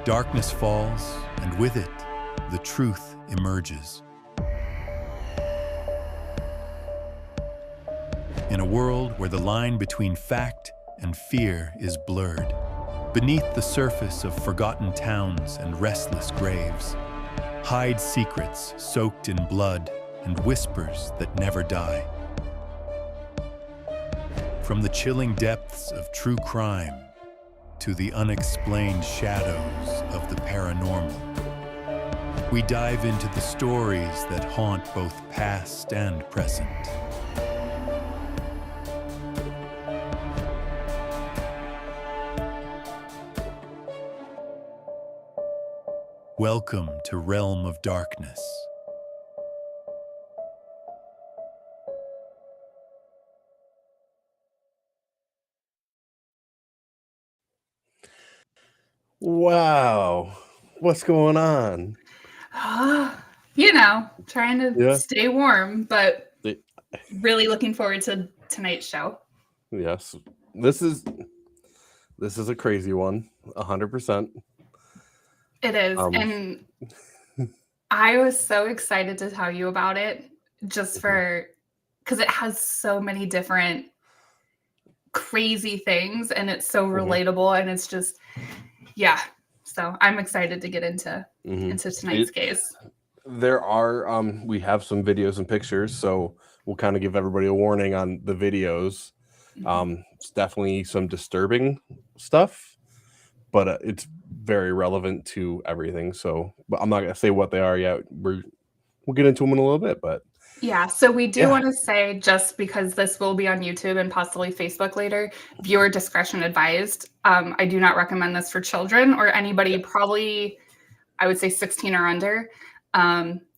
Darkness falls, and with it, the truth emerges. In a world where the line between fact and fear is blurred, beneath the surface of forgotten towns and restless graves, hide secrets soaked in blood and whispers that never die. From the chilling depths of true crime to the unexplained shadows of the paranormal, we dive into the stories that haunt both past and present. Welcome to Realm of Darkness. Wow. What's going on? Trying to Yeah. stay warm, but really looking forward to tonight's show. Yes. This is a crazy one, 100%. It is. And I was so excited to tell you about it just because it has so many different crazy things and it's so relatable and it's just, yeah. So I'm excited to get into tonight's case. There are, we have some videos and pictures, so we'll kind of give everybody a warning on the videos. It's definitely some disturbing stuff, but it's very relevant to everything. So, but I'm not going to say what they are yet. We'll get into them in a little bit, but yeah. So we do want to say, just because this will be on YouTube and possibly Facebook later, viewer discretion advised. I do not recommend this for children or anybody probably, I would say 16 or under.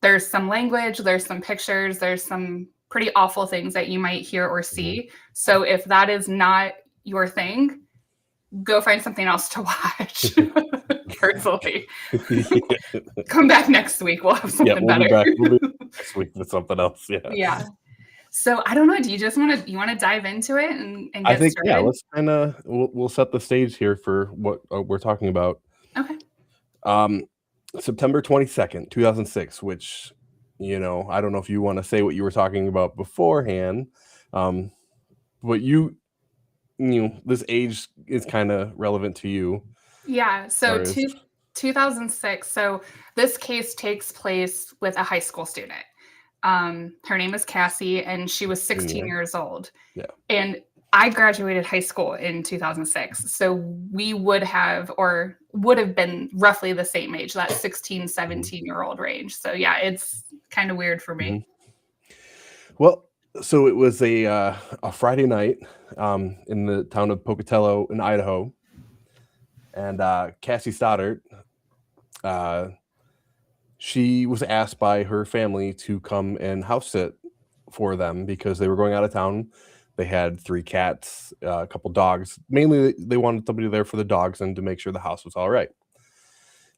There's some language, there's some pictures, there's some pretty awful things that you might hear or see. So if that is not your thing, go find something else to watch. Personally. Come back next week. We'll have something better. We'll be back next week with something else. Yeah. So I don't know. Do you just want to dive into it and get I think started? Yeah. Let's kind of we'll set the stage here for what we're talking about. Okay. September 22nd, 2006, which, I don't know if you want to say what you were talking about beforehand, but this age is kind of relevant to you. Yeah. So 2006. So this case takes place with a high school student. Her name is Cassie, and she was 16 years old. Yeah. And I graduated high school in 2006. So we would have been roughly the same age, that 16, 17-year-old range. So yeah, it's kind of weird for me. Well, so it was a Friday night in the town of Pocatello in Idaho. And Cassie Stoddart, she was asked by her family to come and house sit for them because they were going out of town. They had 3 cats, a couple dogs. Mainly, they wanted somebody there for the dogs and to make sure the house was all right.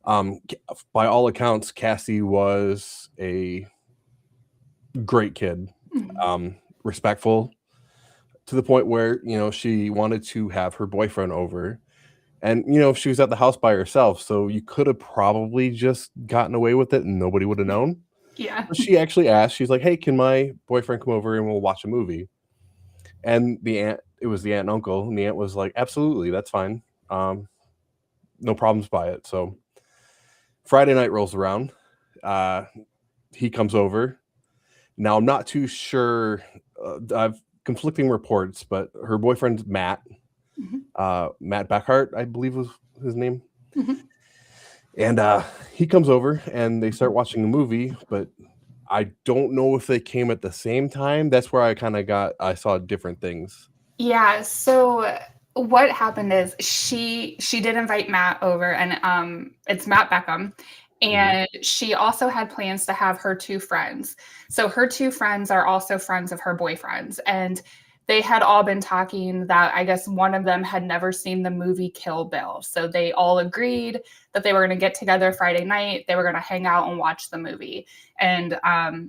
By all accounts, Cassie was a great kid, respectful, to the point where, she wanted to have her boyfriend over. And, she was at the house by herself, so you could have probably just gotten away with it and nobody would have known. Yeah. But she actually asked, she's like, hey, can my boyfriend come over and we'll watch a movie? And it was the aunt and uncle, and the aunt was like, absolutely, that's fine. No problems by it. So Friday night rolls around. He comes over. Now, I'm not too sure. I've conflicting reports, but her boyfriend's Matt. Matt Backhart, I believe was his name. And he comes over and they start watching the movie, but I don't know if they came at the same time. That's where I saw different things. Yeah. So what happened is she did invite Matt over, and it's Matt Beckham. And she also had plans to have her 2 friends. So her 2 friends are also friends of her boyfriends. And they had all been talking that I guess one of them had never seen the movie Kill Bill. So they all agreed that they were going to get together Friday night. They were going to hang out and watch the movie. And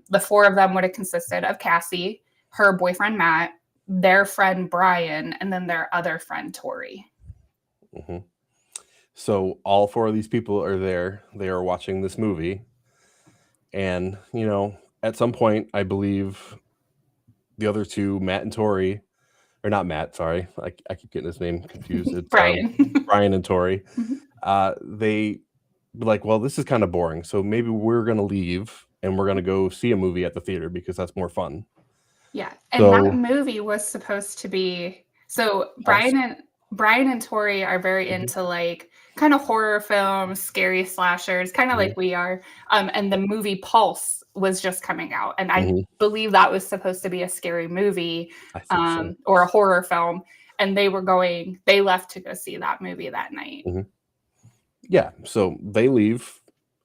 the 4 of them would have consisted of Cassie, her boyfriend, Matt, their friend, Brian, and then their other friend, Tori. So all four of these people are there. They are watching this movie. And, at some point, I believe the other two, Matt and Tori, or not Matt, sorry. I keep getting his name confused. It's Brian. Brian and Tori. Mhm. They were like, well, this is kind of boring. So maybe we're going to leave and we're going to go see a movie at the theater because that's more fun. Yeah. And that So movie was supposed to be, so Pulse. Brian and Tori are very Mhm. into like kind of horror films, scary slashers, kind of Mhm. like we are. And the movie Pulse was just coming out, and I Mhm. believe that was supposed to be a scary movie, I think so. or a horror film. And they left to go see that movie that night. Mhm. Yeah. So they leave,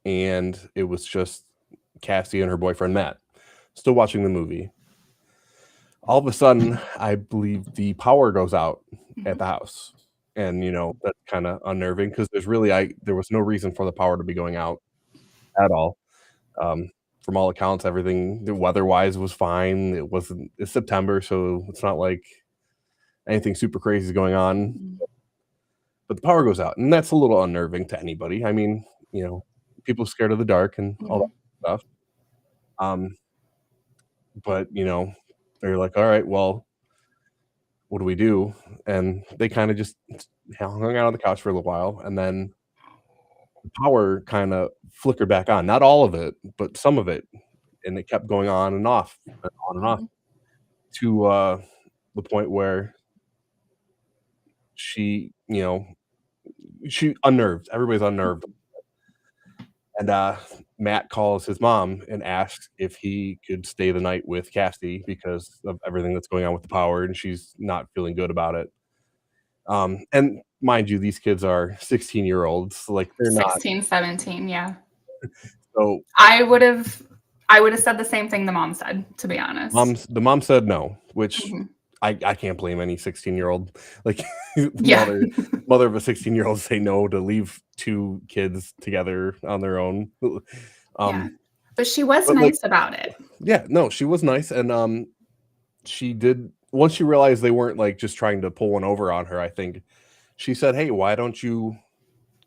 and it was just Cassie and her boyfriend Matt still watching the movie. All of a sudden, I believe the power goes out at Mhm. the house. And, that's kind of unnerving because there was no reason for the power to be going out at all. Um, from all accounts, everything the weather-wise was fine. It's September, so it's not like anything super crazy is going on. Mhm. But the power goes out, and that's a little unnerving to anybody. I mean, people scared of the dark and all Mhm. that stuff. But they're like, all right, well, what do we do? And they kind of just hung out on the couch for a little while, and then the power kind of flickered back on. Not all of it, but some of it, and it kept going on and off, and on and off, Mhm. to the point where she, she unnerved. Everybody's unnerved, and Matt calls his mom and asks if he could stay the night with Cassie because of everything that's going on with the power, and she's not feeling good about it. And mind you, these kids are 16-year-olds, like they're not. 16, 17, yeah. So I would have said the same thing the mom said, to be honest. the mom said no, which Mhm. I can't blame any 16-year-old. Like Yeah. mother of a 16-year-old say no to leave two kids together on their own. Yeah. Um, But she was but like, nice about it. yeah, no, she was nice, and she did. Once she realized they weren't like just trying to pull one over on her, I think she said, "Hey, why don't you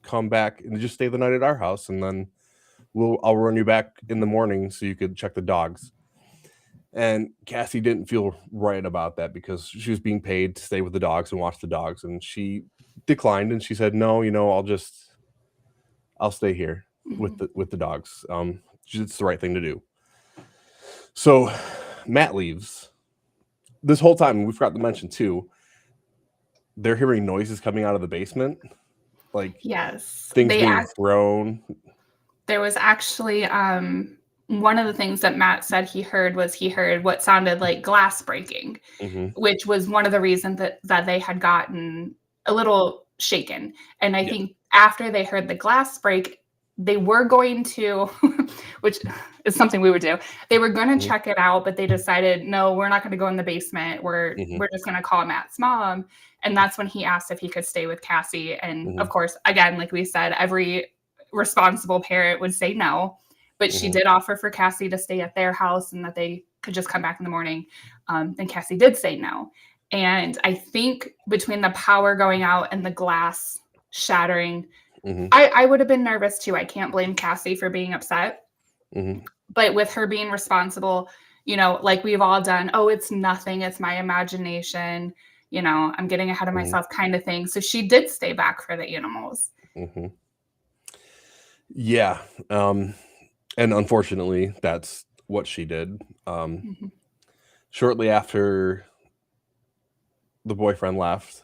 come back and just stay the night at our house, and then I'll run you back in the morning so you could check the dogs." And Cassie didn't feel right about that because she was being paid to stay with the dogs and watch the dogs, and she declined and she said, "No, I'll stay here with Mhm. the dogs. It's the right thing to do." So Matt leaves. This whole time, we forgot to mention too, they're hearing noises coming out of the basement, like Yes. things being thrown. There was actually one of the things that Matt said he heard what sounded like glass breaking, Hmm. which was one of the reasons that they had gotten a little shaken. And I Yeah. think after they heard the glass break, they were going to, which is something we would do. They were going to Hmm. check it out, but they decided, no, we're not going to go in the basement. We're Hmm. we're just going to call Matt's mom. And that's when he asked if he could stay with Cassie. And Hmm. of course, again, like we said, every responsible parent would say no. But she Hmm. did offer for Cassie to stay at their house and that they could just come back in the morning. And Cassie did say no. And I think between the power going out and the glass shattering, Hmm. I would have been nervous too. I can't blame Cassie for being upset. Hmm. But with her being responsible, like we've all done, oh, it's nothing. It's my imagination. I'm getting ahead of Hmm. myself kind of thing. So she did stay back for the animals. Hmm. Yeah. And unfortunately, that's what she did. Mhm. Shortly after the boyfriend left,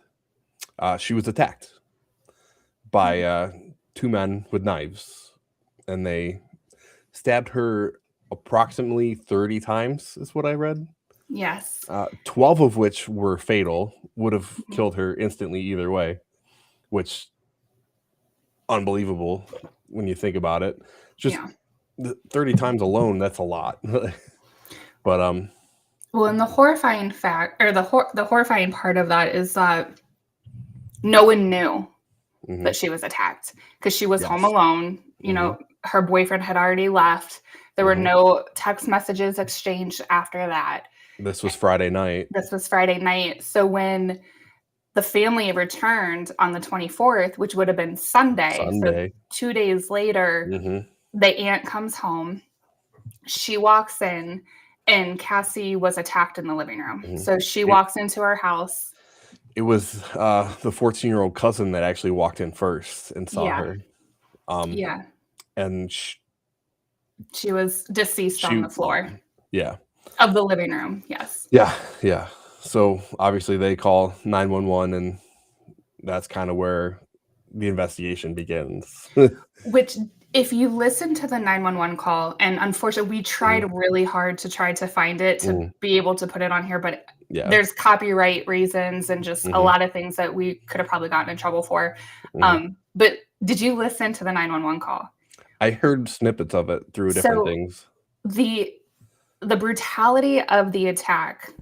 she was attacked by two men with knives, and they stabbed her approximately 30 times, is what I read. Yes. 12 of which were fatal, would have Mhm. killed her instantly either way, which unbelievable when you think about it. Just Yeah. 30 times alone, that's a lot. But Well, and the horrifying fact, or the horrifying part of that is that no one knew mhm, that she was attacked because she was home yes. alone. Mhm, Her boyfriend had already left. There were mhm. no text messages exchanged after that. This was Friday night. This was Friday night. So when the family returned on the 24th, which would have been Sunday. So 2 days later, the aunt comes home. She walks in, and Cassie was attacked in the living room. So she walks into her house. It was the 14-year-old cousin that actually walked in first and saw her. And she was deceased on the floor. Yeah. Of the living room. Yes. Yeah. So obviously they call 911, and that's kind of where the investigation begins. Which, if you listen to the 911 call, and unfortunately we tried really hard to try to find it to be able to put it on here, but there's copyright reasons and just a lot of things that we could have probably gotten in trouble for. But did you listen to the 911 call? I heard snippets of it through different things. The brutality of the attack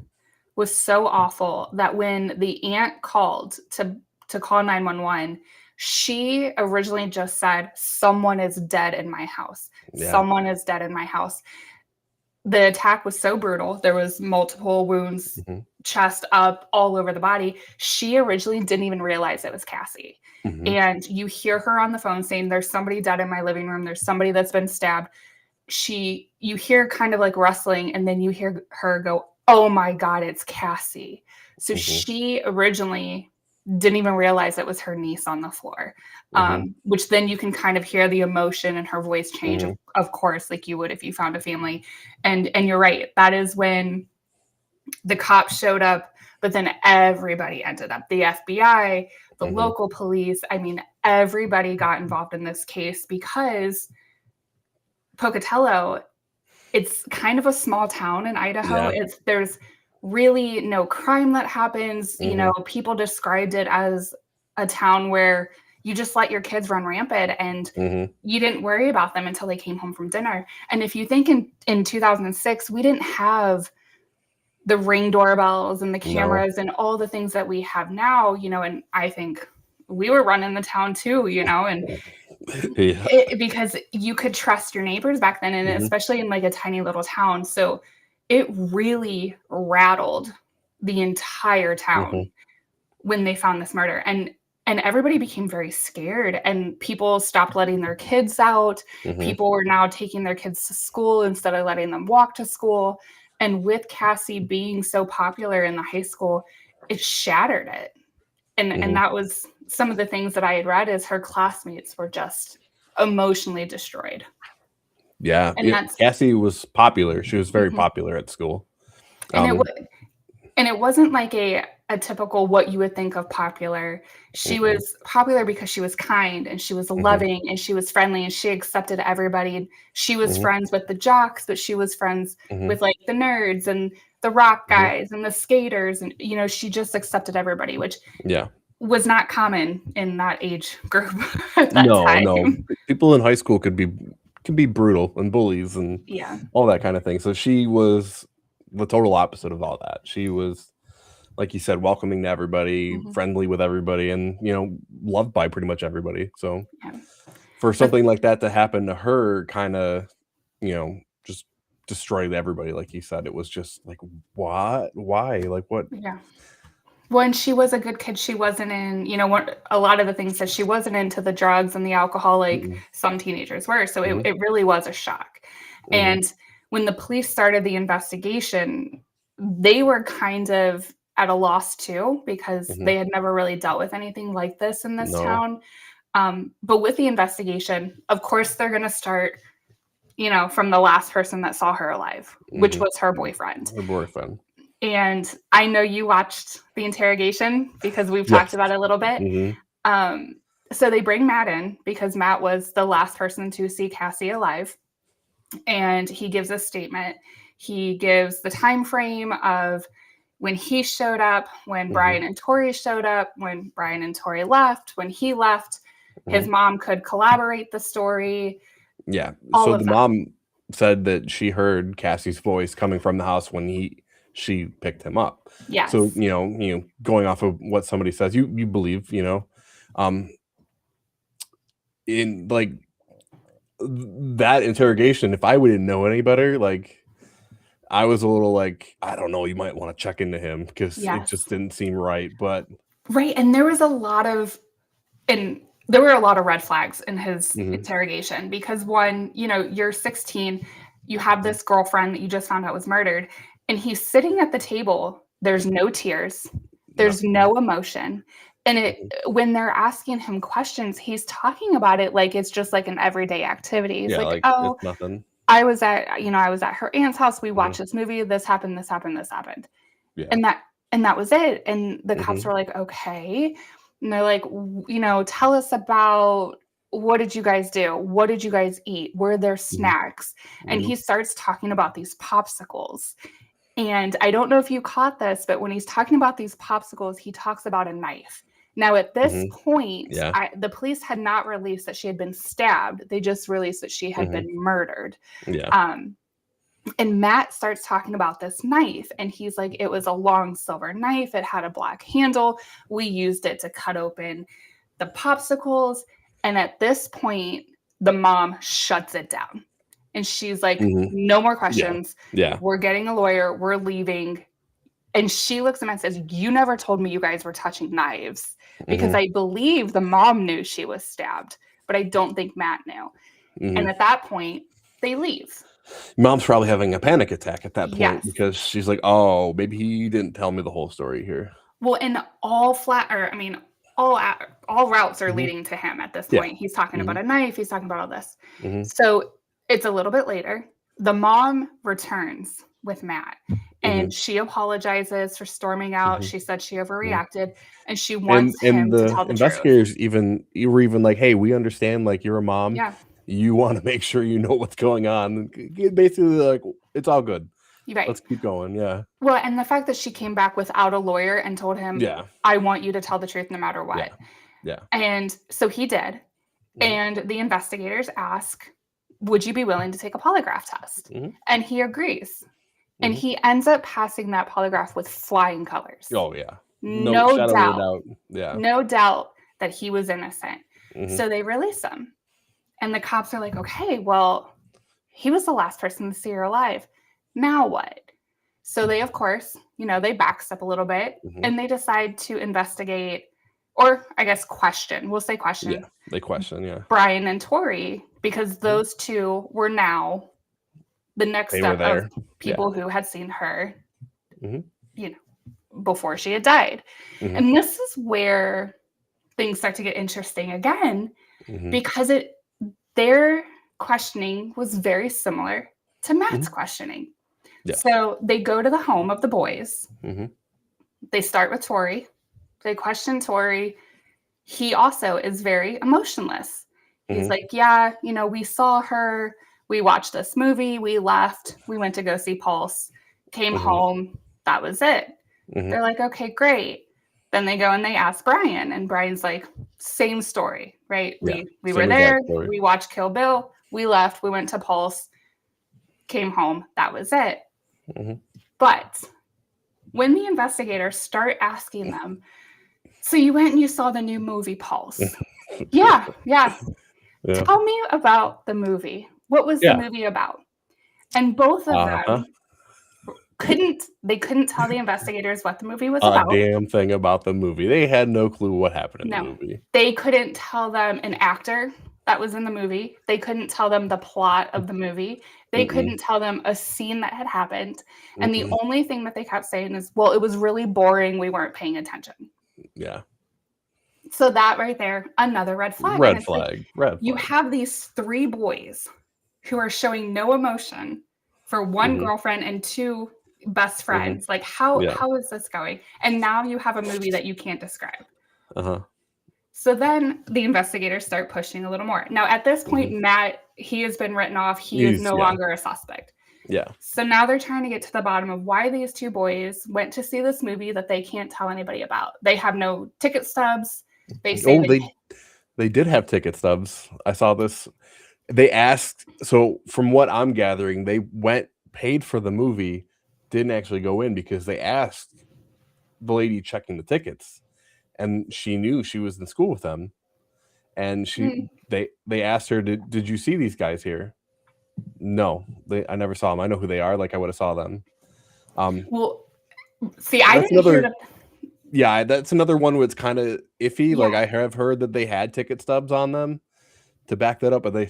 was so awful that when the aunt called to call 911, she originally just said, "Someone is dead in my house. Someone is dead in my house." The attack was so brutal. There was multiple wounds, chest up, all over the body. She originally didn't even realize it was Cassie. And you hear her on the phone saying, "There's somebody dead in my living room. There's somebody that's been stabbed." You hear kind of like rustling, and then you hear her go, "Oh my God, it's Cassie." So she originally didn't even realize it was her niece on the floor, which then you can kind of hear the emotion in her voice change, of course, like you would if you found a family. And you're right. That is when the cops showed up, but then everybody ended up, the FBI, the local police. I mean, everybody got involved in this case because Pocatello, it's kind of a small town in Idaho. There's really no crime that happens. You know, people described it as a town where you just let your kids run rampant, and you didn't worry about them until they came home from dinner. And if you think in 2006, we didn't have the Ring doorbells and the cameras and all the things that we have now, you know, and I think we were running the town too, you know, and because you could trust your neighbors back then, and especially in like a tiny little town. So it really rattled the entire town when they found this murder. And everybody became very scared, and people stopped letting their kids out. People were now taking their kids to school instead of letting them walk to school. And with Cassie being so popular in the high school, it shattered it. And that was some of the things that I had read, is her classmates were just emotionally destroyed. Yeah. And Cassie was popular. She was very popular at school. And it wasn't like a typical what you would think of popular. She was popular because she was kind, and she was loving, and she was friendly, and she accepted everybody. And she was friends with the jocks, but she was friends with like the nerds and the rock guys and the skaters. And, you know, she just accepted everybody, which was not common in that age group at that time. No. People in high school could be brutal and bullies and all that kind of thing. So she was the total opposite of all that. She was, like you said, welcoming to everybody, friendly with everybody, and, you know, loved by pretty much everybody. So for something like that to happen to her, kind of, you know, just destroyed everybody. Like you said, it was just like, what? Why? Like, what? Yeah. When she was a good kid, she wasn't in, you know, a lot of the things that she wasn't into, the drugs and the alcohol, like some teenagers were. So it really was a shock. And when the police started the investigation, they were kind of at a loss too, because they had never really dealt with anything like this in this town. But with the investigation, of course, they're going to start, you know, from the last person that saw her alive, which was her boyfriend. And I know you watched the interrogation because we've talked about it a little bit. So they bring Matt in because Matt was the last person to see Cassie alive. And he gives a statement. He gives the time frame of when he showed up, when Brian and Tori showed up, when Brian and Tori left, when he left. His mom could corroborate the story. Yeah. So the mom said that she heard Cassie's voice coming from the house when she picked him up. Yes. So, you know, going off of what somebody says, you believe, you know, in like that interrogation, if I wouldn't know any better, like I was a little like, I don't know, you might want to check into him because it just didn't seem right. But Right. And there were a lot of red flags in his interrogation because one, you're 16, you have this girlfriend that you just found out was murdered, and he's sitting at the table. There's no tears. There's no emotion. And when they're asking him questions, he's talking about it like it's just like an everyday activity. He's like, oh, it's nothing. I was at her aunt's house. We watched this movie. This happened, this happened, this happened. Yeah. And that was it. And the cops were like, okay. And they're like, tell us about, what did you guys do? What did you guys eat? Were there snacks? And he starts talking about these popsicles. And I don't know if you caught this, but when he's talking about these popsicles, he talks about a knife. Now, at this point, the police had not released that she had been stabbed. They just released that she had been murdered. Yeah. And Matt starts talking about this knife, and he's like, it was a long silver knife. It had a black handle. We used it to cut open the popsicles. And at this point, the mom shuts it down. And she's like, no more questions. Yeah. We're getting a lawyer. We're leaving. And she looks at him and says, you never told me you guys were touching knives. Because I believe the mom knew she was stabbed, but I don't think Matt knew. And at that point, they leave. Mom's probably having a panic attack at that point because she's like, oh, maybe he didn't tell me the whole story here. Well, and all routes are leading to him at this point. He's talking about a knife. He's talking about all this. So it's a little bit later. The mom returns with Matt, and she apologizes for storming out. She said she overreacted, and she wants him to tell the investigators truth. were even like, hey, we understand, like, you're a mom. Yeah. You want to make sure you know what's going on. Basically, like, it's all good. Right. Let's keep going. Yeah. Well, and the fact that she came back without a lawyer and told him, I want you to tell the truth no matter what. Yeah. And so he did. And the investigators ask, would you be willing to take a polygraph test? And he agrees. And he ends up passing that polygraph with flying colors. Oh, yeah. No doubt. Yeah. No doubt that he was innocent. So they release him. And the cops are like, okay, well, he was the last person to see her alive. Now what? So they, of course, they backstep a little bit and they decide to investigate, or I guess question. We'll say question. Yeah, they question, Brian and Tori, because those two were now the next step of people who had seen her, before she had died. And this is where things start to get interesting again, because their questioning was very similar to Matt's questioning. Yeah. So they go to the home of the boys. They start with Tori. They question Tori. He also is very emotionless. He's like, yeah, we saw her. We watched this movie. We left. We went to go see Pulse. Came home. That was it. They're like, okay, great. Then they go and they ask Brian. And Brian's like, same story, right? Yeah, we were there. We watched Kill Bill. We left. We went to Pulse. Came home. That was it. But when the investigators start asking them, so you went and you saw the new movie Pulse? Yeah. Tell me about the movie. What was the movie about? And both of them couldn't tell the investigators what the movie was about. A damn thing about the movie. They had no clue what happened in the movie. They couldn't tell them an actor that was in the movie. They couldn't tell them the plot of the movie. They couldn't tell them a scene that had happened. And the only thing that they kept saying is, well, it was really boring. We weren't paying attention. Yeah. So that right there, another red flag. Red flag. You have these three boys who are showing no emotion for one girlfriend and two best friends. Like, how is this going? And now you have a movie that you can't describe. So then the investigators start pushing a little more. Now, at this point, Matt, he has been written off. He is no longer a suspect. Yeah. So now they're trying to get to the bottom of why these two boys went to see this movie that they can't tell anybody about. They have no ticket stubs. They say they did have ticket stubs. I saw this. They asked. So from what I'm gathering, they paid for the movie, didn't actually go in because they asked the lady checking the tickets, and she knew she was in school with them, and they asked her, did you see these guys here? No, I never saw them. I know who they are. Like, I would have saw them. Well, see, I didn't hear Yeah, that's another one where it's kind of iffy. Like, Yeah. I have heard that they had ticket stubs on them to back that up, but they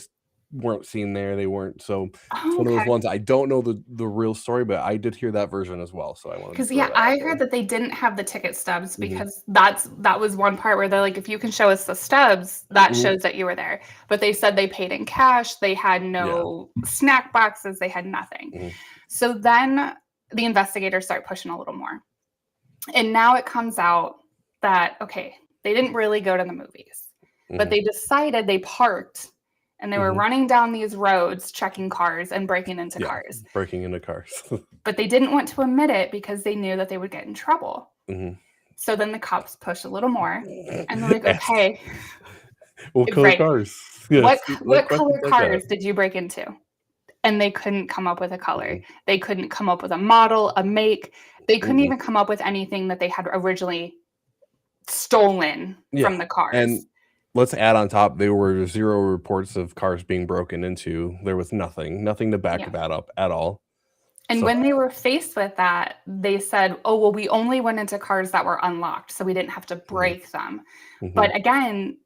weren't seen there. They weren't. So it's Oh, one of those okay. ones. I don't know the real story, but I did hear that version as well. So I wanted to Because throw yeah, that out I there. heard that they didn't have the ticket stubs Mhm. because that was one part where they're like, if you can show us the stubs, that Mhm. shows that you were there. But they said they paid in cash. They had Yeah. no snack boxes. They had nothing. Mhm. So then the investigators start pushing a little more. And now it comes out that, okay, they didn't really go to the movies, but Mhm. they decided they parked and they were Mhm. running down these roads, checking cars and breaking into Yeah, cars. breaking into cars. But they didn't want to admit it because they knew that they would get in trouble. Mhm. So then the cops push a little more and they're like, Ask, okay, what color right. cars? Yes, like What questions color like that. cars did you break into? And they couldn't come up with a color. Mhm. They couldn't come up with a model, a make. They couldn't Mhm. even come up with anything that they had originally stolen Yeah, from the cars. and let's add on top, there were 0 reports of cars being broken into. There was nothing to back Yeah. that up at all. And So when they were faced with that, they said, oh, well, we only went into cars that were unlocked, so we didn't have to break them. mhm. But again,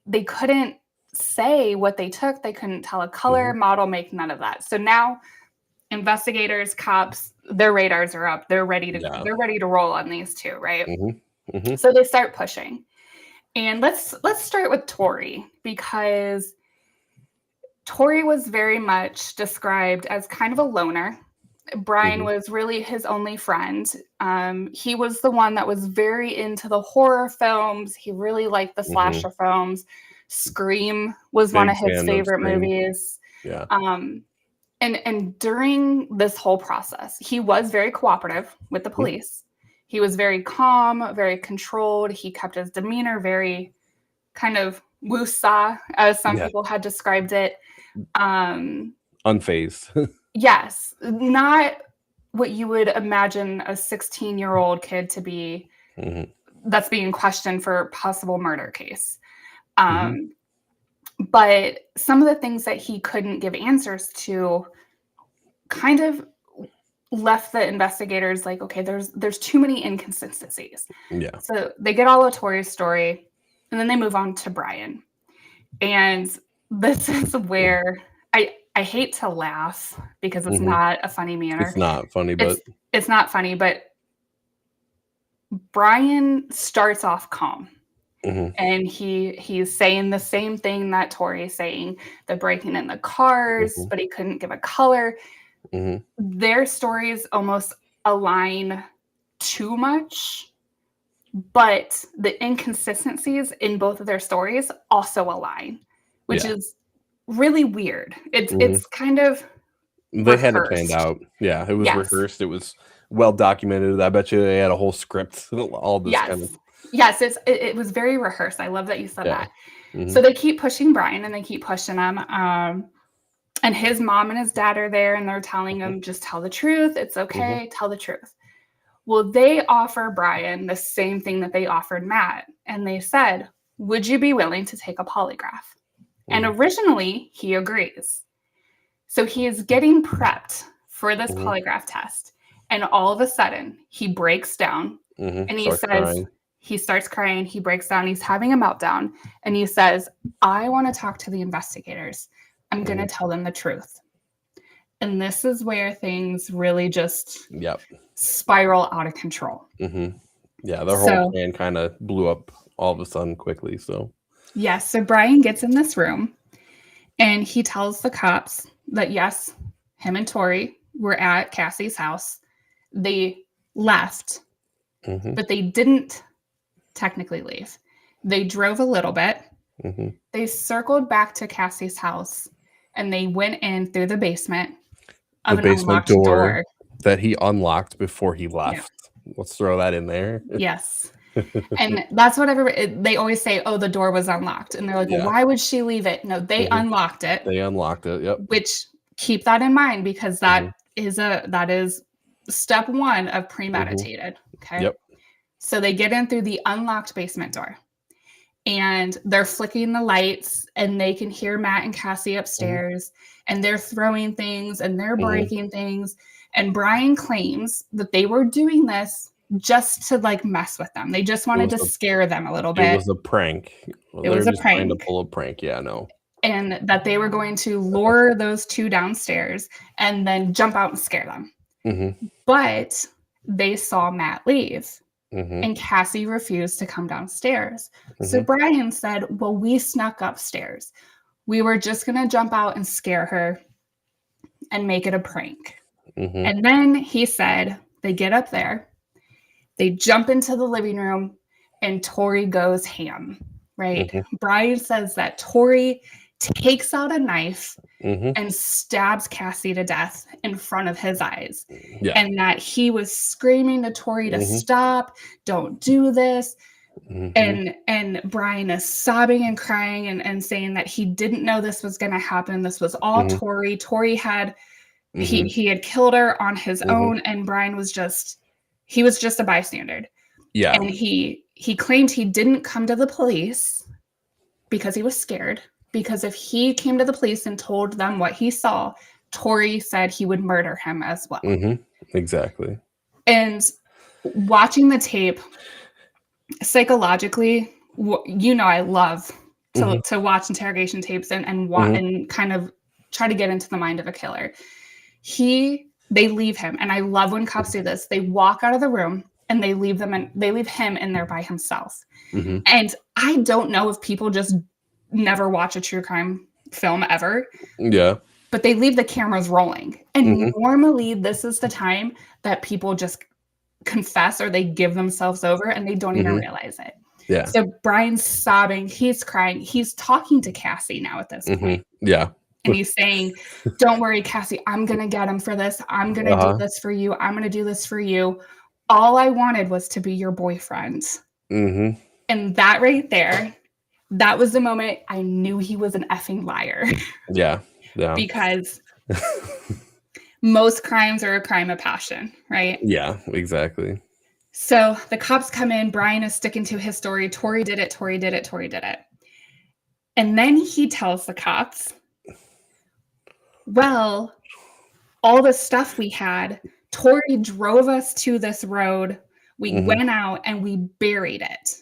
they couldn't say what they took. They couldn't tell a color, model, make, none of that. So now investigators, cops, their radars are up. They're ready Yeah. to roll on these two, right? Mhm. Mhm. So they start pushing. And let's start with Tori, because Tori was very much described as kind of a loner. Brian Mhm. was really his only friend. He was the one that was very into the horror films. He really liked the Mhm. slasher films. Scream was one Big of his fan of favorite Scream. movies. Yeah. And during this whole process, he was very cooperative with the police. He was very calm, very controlled. He kept his demeanor very kind of woosah, as some Yeah. people had described it. Unfazed. Yes, not what you would imagine a 16-year-old kid to be Mhm. that's being questioned for a possible murder case. Mhm. But some of the things that he couldn't give answers to kind of left the investigators like, okay, there's too many inconsistencies. Yeah. So they get all of Tori's story, and then they move on to Brian. And this is where I hate to laugh because it's Mhm. not a funny manner. It's not funny, but It's not funny, but Brian starts off calm. Mhm. And he's saying the same thing that Tori's saying, the breaking in the cars, Mhm. but he couldn't give a color. Mhm. Their stories almost align too much, but the inconsistencies in both of their stories also align, which Yeah. is really weird. Mhm. It's kind of They had it planned rehearsed. out. Yeah, it was Yes. rehearsed. It was well documented. I bet you they had a whole script, all this kind of. Yes, it was very rehearsed. I love that you said Yeah. that. Mhm. So they keep pushing Brian and they keep pushing him. And his mom and his dad are there and they're telling him, just tell the truth. It's okay. Tell the truth. Well, they offer Brian the same thing that they offered Matt. And they said, would you be willing to take a polygraph? And originally he agrees. So he is getting prepped for this polygraph test. And all of a sudden he breaks down and he Starts says, crying. he starts crying, he breaks down, he's having a meltdown. And he says, I want to talk to the investigators. I'm going to tell them the truth. And this is where things really just Yep. spiral out of control. Yeah, their whole plan kind of blew up all of a sudden quickly. So yes, so Brian gets in this room and he tells the cops that yes, him and Tori were at Cassie's house. They left, but they didn't technically leave. They drove a little bit. They circled back to Cassie's house and they went in through the basement of the an basement unlocked door that he unlocked before he left. Yeah. Let's throw that in there. Yes. And that's what they always say, oh, the door was unlocked. And they're like, well, why would she leave it? No, they unlocked it. They unlocked it. Yep. Which keep that in mind because that is step one of premeditated. Okay. Yep. So they get in through the unlocked basement door and they're flicking the lights and they can hear Matt and Cassie upstairs and they're throwing things and they're breaking things. And Brian claims that they were doing this just to like mess with them. They just wanted to scare them a little bit. It was a prank. Well, it was a just trying to prank. pull a prank. Yeah, no. And that they were going to lure those two downstairs and then jump out and scare them. Mm-hmm. But they saw Matt leave. Mm-hmm. And Cassie refused to come downstairs. Mm-hmm. So Brian said, well, we snuck upstairs. We were just going to jump out and scare her and make it a prank. Mm-hmm. And then he said, they get up there, they jump into the living room, and Tori goes ham, right? Mm-hmm. Brian says that Tori takes out a knife Mm-hmm. and stabs Cassie to death in front of his eyes. Yeah. And that he was screaming to Tori to Mm-hmm. stop, don't do this. Mm-hmm. And Brian is sobbing and crying and saying that he didn't know this was going to happen. This was all Mm-hmm. Tori. Tori had Mm-hmm. he had killed her on his Mm-hmm. own, and Brian was just a bystander. Yeah. And he claimed he didn't come to the police because he was scared. Because if he came to the police and told them what he saw, Tori said he would murder him as well. Mm-hmm. Exactly. And watching the tape, psychologically, I love to watch interrogation tapes and and kind of try to get into the mind of a killer. They leave him, and I love when cops do this. They walk out of the room and they leave him in there by himself. Mm-hmm. And I don't know if people just never watch a true crime film ever. Yeah. But they leave the cameras rolling. And normally this is the time that people just confess or they give themselves over and they don't even realize it. Yeah. So Brian's sobbing, he's crying, he's talking to Cassie now at this point. Yeah. And he's saying, don't worry, Cassie, I'm going to get him for this. I'm going to do this for you. I'm going to do this for you. All I wanted was to be your boyfriend. Mm-hmm. And that right there, that was the moment I knew he was an effing liar. Yeah. Yeah. Because most crimes are a crime of passion, right? Yeah, exactly. So the cops come in. Brian is sticking to his story. Tori did it. Tori did it. Tori did it. And then he tells the cops, well, all the stuff we had, Tori drove us to this road. We went out and we buried it.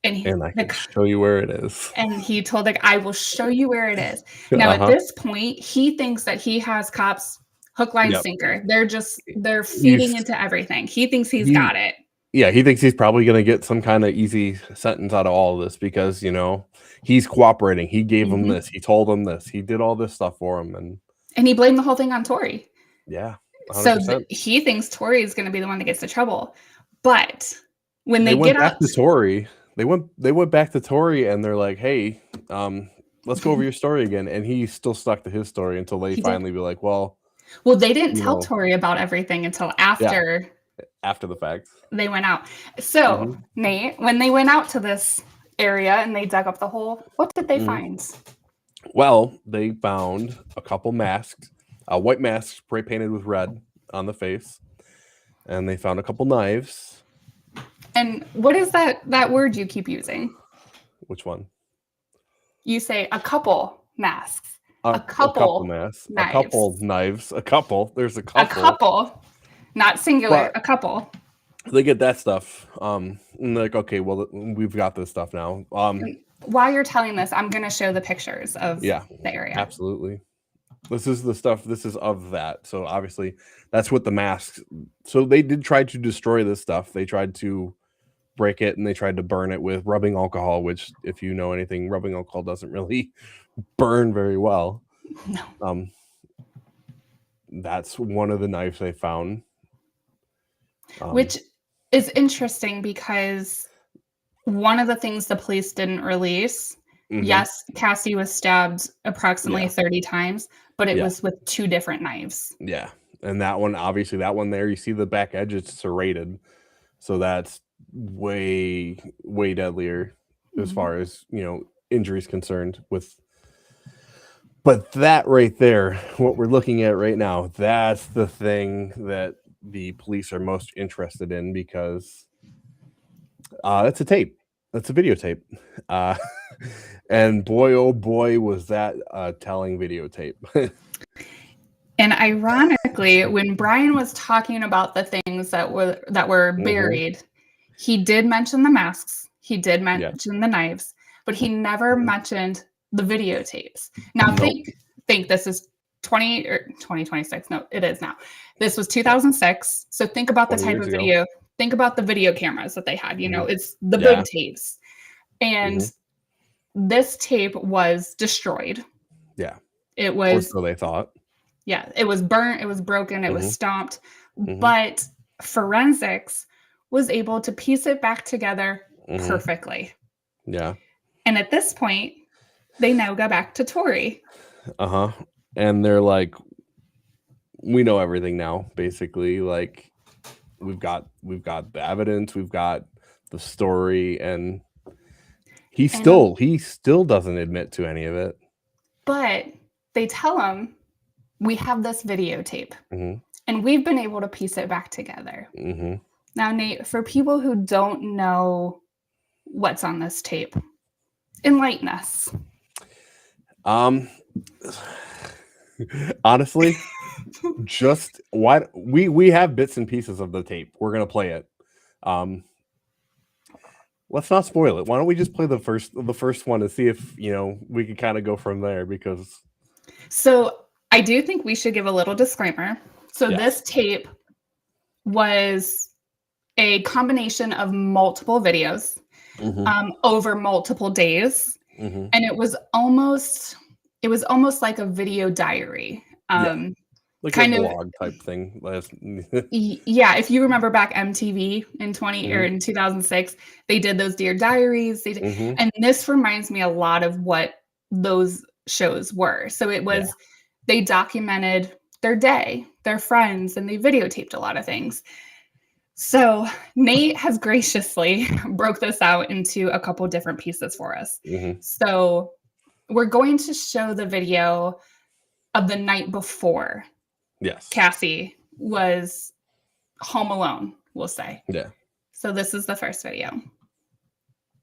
And I can show you where it is. And he told I will show you where it is. Now, at this point, he thinks that he has cops hook, line, sinker. They're feeding into everything. He thinks he's got it. Yeah, he thinks he's probably going to get some kind of easy sentence out of all of this because, he's cooperating. He gave him this. He told him this. He did all this stuff for him. And he blamed the whole thing on Tori. Yeah. 100%. So he thinks Tori is going to be the one that gets the trouble. But when they went get back up to Tori, they went back to Tori and they're like, hey, let's go over your story again. And he still stuck to his story until they finally be like, well, they didn't tell Tori about everything until after the fact. They went out. So, Nate, when they went out to this area and they dug up the hole, what did they find? Well, they found a couple masks, a white mask spray painted with red on the face. And they found a couple knives. And what is that word you keep using? Which one? You say a couple masks. A couple masks. Knives. A couple knives. A couple. There's a couple. A couple. Not singular. A couple. They get that stuff. And they're like, okay, well, we've got this stuff now. While you're telling this, I'm going to show the pictures of the area. Absolutely. This is the stuff. This is of that. So obviously, that's what the masks. So they did try to destroy this stuff. They tried to break it and they tried to burn it with rubbing alcohol, which, if you know anything, rubbing alcohol doesn't really burn very well. No. That's one of the knives they found. Which is interesting because one of the things the police didn't release, yes, Cassie was stabbed approximately 30 times, but it was with two different knives. Yeah. And that one, obviously, that one there, you see the back edge, it's serrated. So that's way, way deadlier as far as, injuries concerned but that right there, what we're looking at right now, that's the thing that the police are most interested in because that's a tape. That's a videotape. And boy, oh boy, was that telling videotape. And ironically, when Brian was talking about the things that were buried, he did mention the masks. He did mention the knives, but he never mentioned the videotapes. Now think this is 2026. No, it is now. This was 2006. So think about the type of video. Think about the video cameras that they had. You know, it's the big tapes. And this tape was destroyed. Yeah. It was. Or so they thought. Yeah, it was burnt, it was broken, it was stomped, but forensics was able to piece it back together perfectly. Yeah. And at this point, they now go back to Tori. And they're like, we know everything now, basically. Like, we've got the evidence, we've got the story, and he still doesn't admit to any of it. But they tell him, we have this videotape, and we've been able to piece it back together. Now, Nate, for people who don't know what's on this tape, enlighten us. Honestly, just why we have bits and pieces of the tape. We're gonna play it. Let's not spoil it. Why don't we just play the first one and see if we can kind of go from there, because I do think we should give a little disclaimer. So this tape was a combination of multiple videos over multiple days. And it was almost like a video diary. Like kind a blog type thing. Yeah, if you remember back MTV in 2006, they did those Dear Diaries. And this reminds me a lot of what those shows were. So it was... They documented their day, their friends, and they videotaped a lot of things. So Nate has graciously broke this out into a couple different pieces for us. So we're going to show the video of the night before Cassie was home alone, we'll say. Yeah. So this is the first video.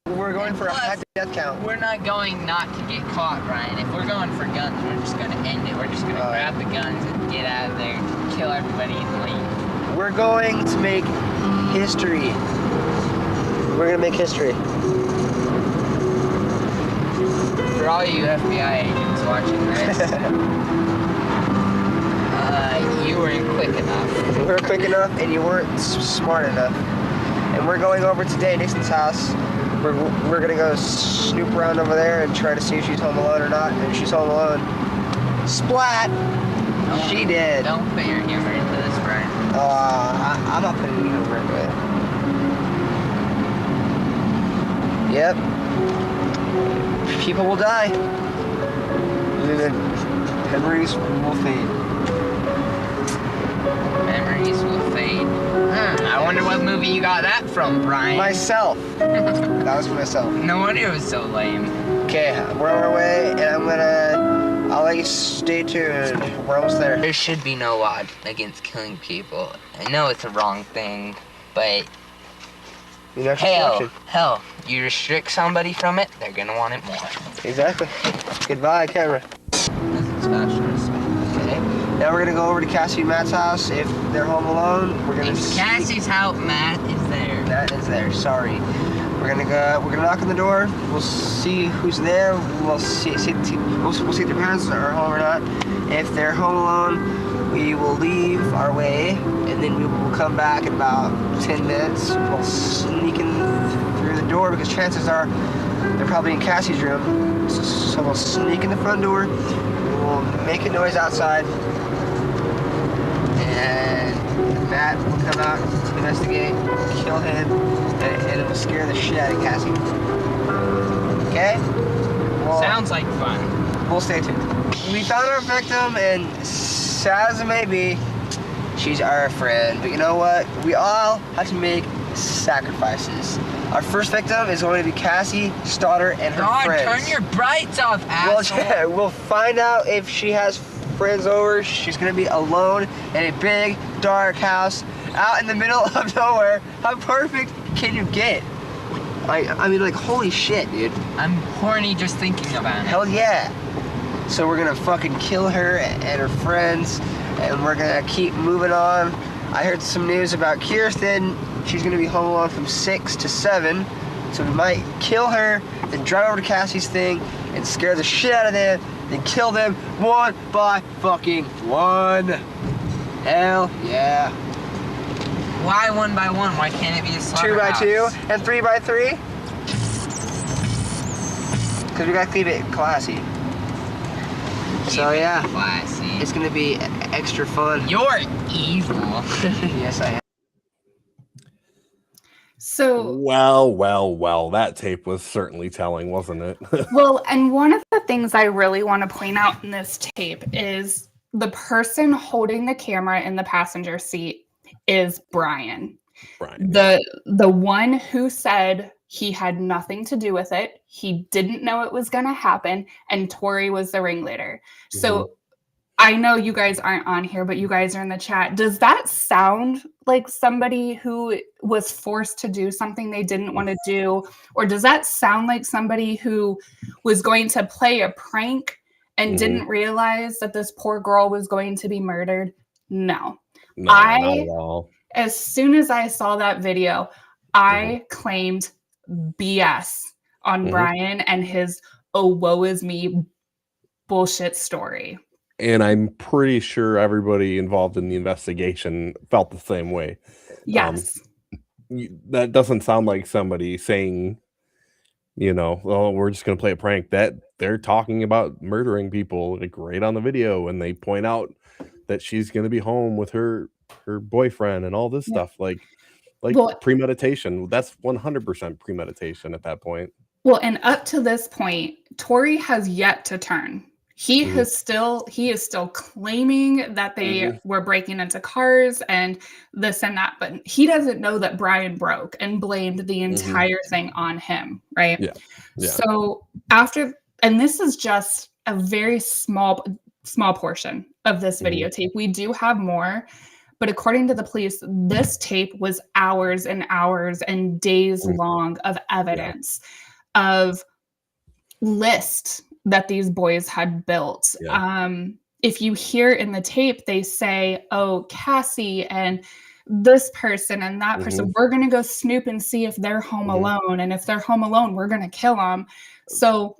We're going for a high death count. We're not going not to get caught, Ryan. If we're going for guns, we're just going to end it. We're just going to grab the guns and get out of there, kill everybody and leave. We're going to make history. We're going to make history. For all you FBI agents watching this, you weren't quick enough. We were quick enough and you weren't smart enough. And we're going over to Nixon's house. We're gonna go snoop around over there and try to see if she's home alone or not. And if she's home alone, splat! She did. Don't put your humor into this, Brian. I'm not putting any humor into it. Yep. People will die. And then memories will fade. Memories will fade. I wonder what movie you got that from, Brian. Myself. That was for myself. No wonder it was so lame. Okay, we're on our way, and I'll let you stay tuned. We're almost there. There should be no law against killing people. I know it's a wrong thing, but hell, you restrict somebody from it, they're gonna want it more. Exactly. Goodbye, camera. Now we're gonna go over to Cassie and Matt's house. If they're home alone, we're gonna. If Cassie's house, Matt is there. Matt is there. Sorry. We're gonna go. We're gonna knock on the door. We'll see who's there. We'll see if their parents are home or not. If they're home alone, we will leave our way, and then we will come back in about 10 minutes. We'll sneak in through the door because chances are they're probably in Cassie's room. So we'll sneak in the front door. We'll make a noise outside. And Matt will come out to investigate, kill him, and it will scare the shit out of Cassie. Okay? Sounds like fun. We'll stay tuned. We found our victim, and sad as it may be, she's our friend. But you know what? We all have to make sacrifices. Our first victim is going to be Cassie Stoddart and her friends. God, turn your brights off, asshole. We'll find out if she has friends over. She's gonna be alone in a big, dark house out in the middle of nowhere. How perfect can you get? I mean, like, holy shit, dude. I'm horny just thinking about it. Hell yeah. So we're gonna fucking kill her and her friends, and we're gonna keep moving on. I heard some news about Kirsten. She's gonna be home alone from 6 to 7. So we might kill her, then drive over to Cassie's thing and scare the shit out of them, then kill them one by fucking one. Hell yeah. Why 1 by 1? Why can't it be a 2 by 2 slaughterhouse? and 3 by 3? Because we gotta keep it classy. So yeah, Classy. it's gonna be extra fun. You're evil. Yes, I am. So, Well, that tape was certainly telling, wasn't it? well, and one of the things I really want to point out in this tape is the person holding the camera in the passenger seat is Brian. Brian. The one who said he had nothing to do with it. He didn't know it was going to happen, and Tori was the ringleader. So I know you guys aren't on here, but you guys are in the chat. Does that sound like somebody who was forced to do something they didn't want to do? Or does that sound like somebody who was going to play a prank and didn't realize that this poor girl was going to be murdered? No. No, not at all. As soon as I saw that video, I claimed BS on Brian and his "oh, woe is me" bullshit story. And I'm pretty sure everybody involved in the investigation felt the same way. Yes. That doesn't sound like somebody saying, oh, we're just going to play a prank. That they're talking about murdering people, like right on the video, and they point out that she's going to be home with her boyfriend and all this stuff, like premeditation. That's 100% premeditation at that point. Well, and up to this point, Tori has yet to turn. He is still claiming that they were breaking into cars and this and that, but he doesn't know that Brian broke and blamed the entire thing on him, right? Yeah. So and this is just a very small portion of this videotape. We do have more, but according to the police, this tape was hours and hours and days long of evidence of lists that these boys had built. If you hear in the tape, they say, oh, Cassie and this person and that person, we're going to go snoop and see if they're home alone. And if they're home alone, we're going to kill them. So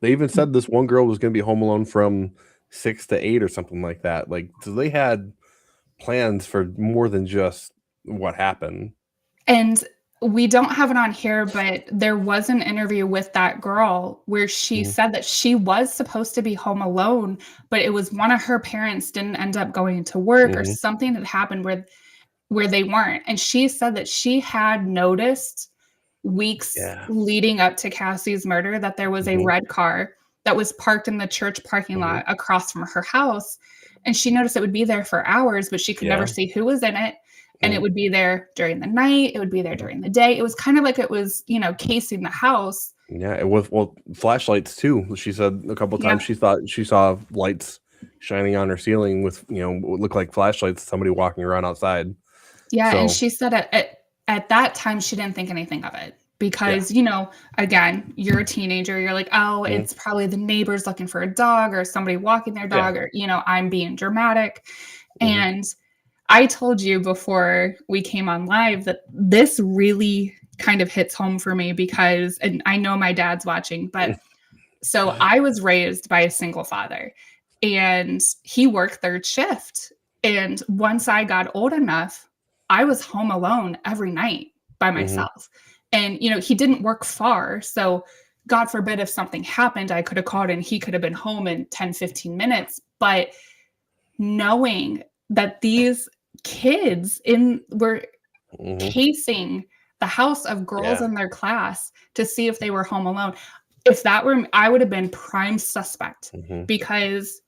they even said this one girl was going to be home alone from 6 to 8 or something like that. Like, so they had plans for more than just what happened. And we don't have it on here, but there was an interview with that girl where she said that she was supposed to be home alone, but it was one of her parents didn't end up going to work or something had happened where they weren't. And she said that she had noticed weeks leading up to Cassie's murder that there was a red car that was parked in the church parking lot across from her house. And she noticed it would be there for hours, but she could never see who was in it. And it would be there during the night. It would be there during the day. It was kind of like it was, casing the house. Yeah, it was, flashlights too. She said a couple of times she thought she saw lights shining on her ceiling with, what looked like flashlights, somebody walking around outside. Yeah, so. And she said at that time she didn't think anything of it because, again, you're a teenager. You're like, oh, it's probably the neighbors looking for a dog or somebody walking their dog or, I'm being dramatic. And I told you before we came on live that this really kind of hits home for me because, and I know my dad's watching, but so I was raised by a single father and he worked third shift. And once I got old enough, I was home alone every night by myself. And, he didn't work far. So God forbid if something happened, I could have called and he could have been home in 10, 15 minutes. But knowing that these kids were casing the house of girls in their class to see if they were home alone. If that were, I would have been prime suspect because,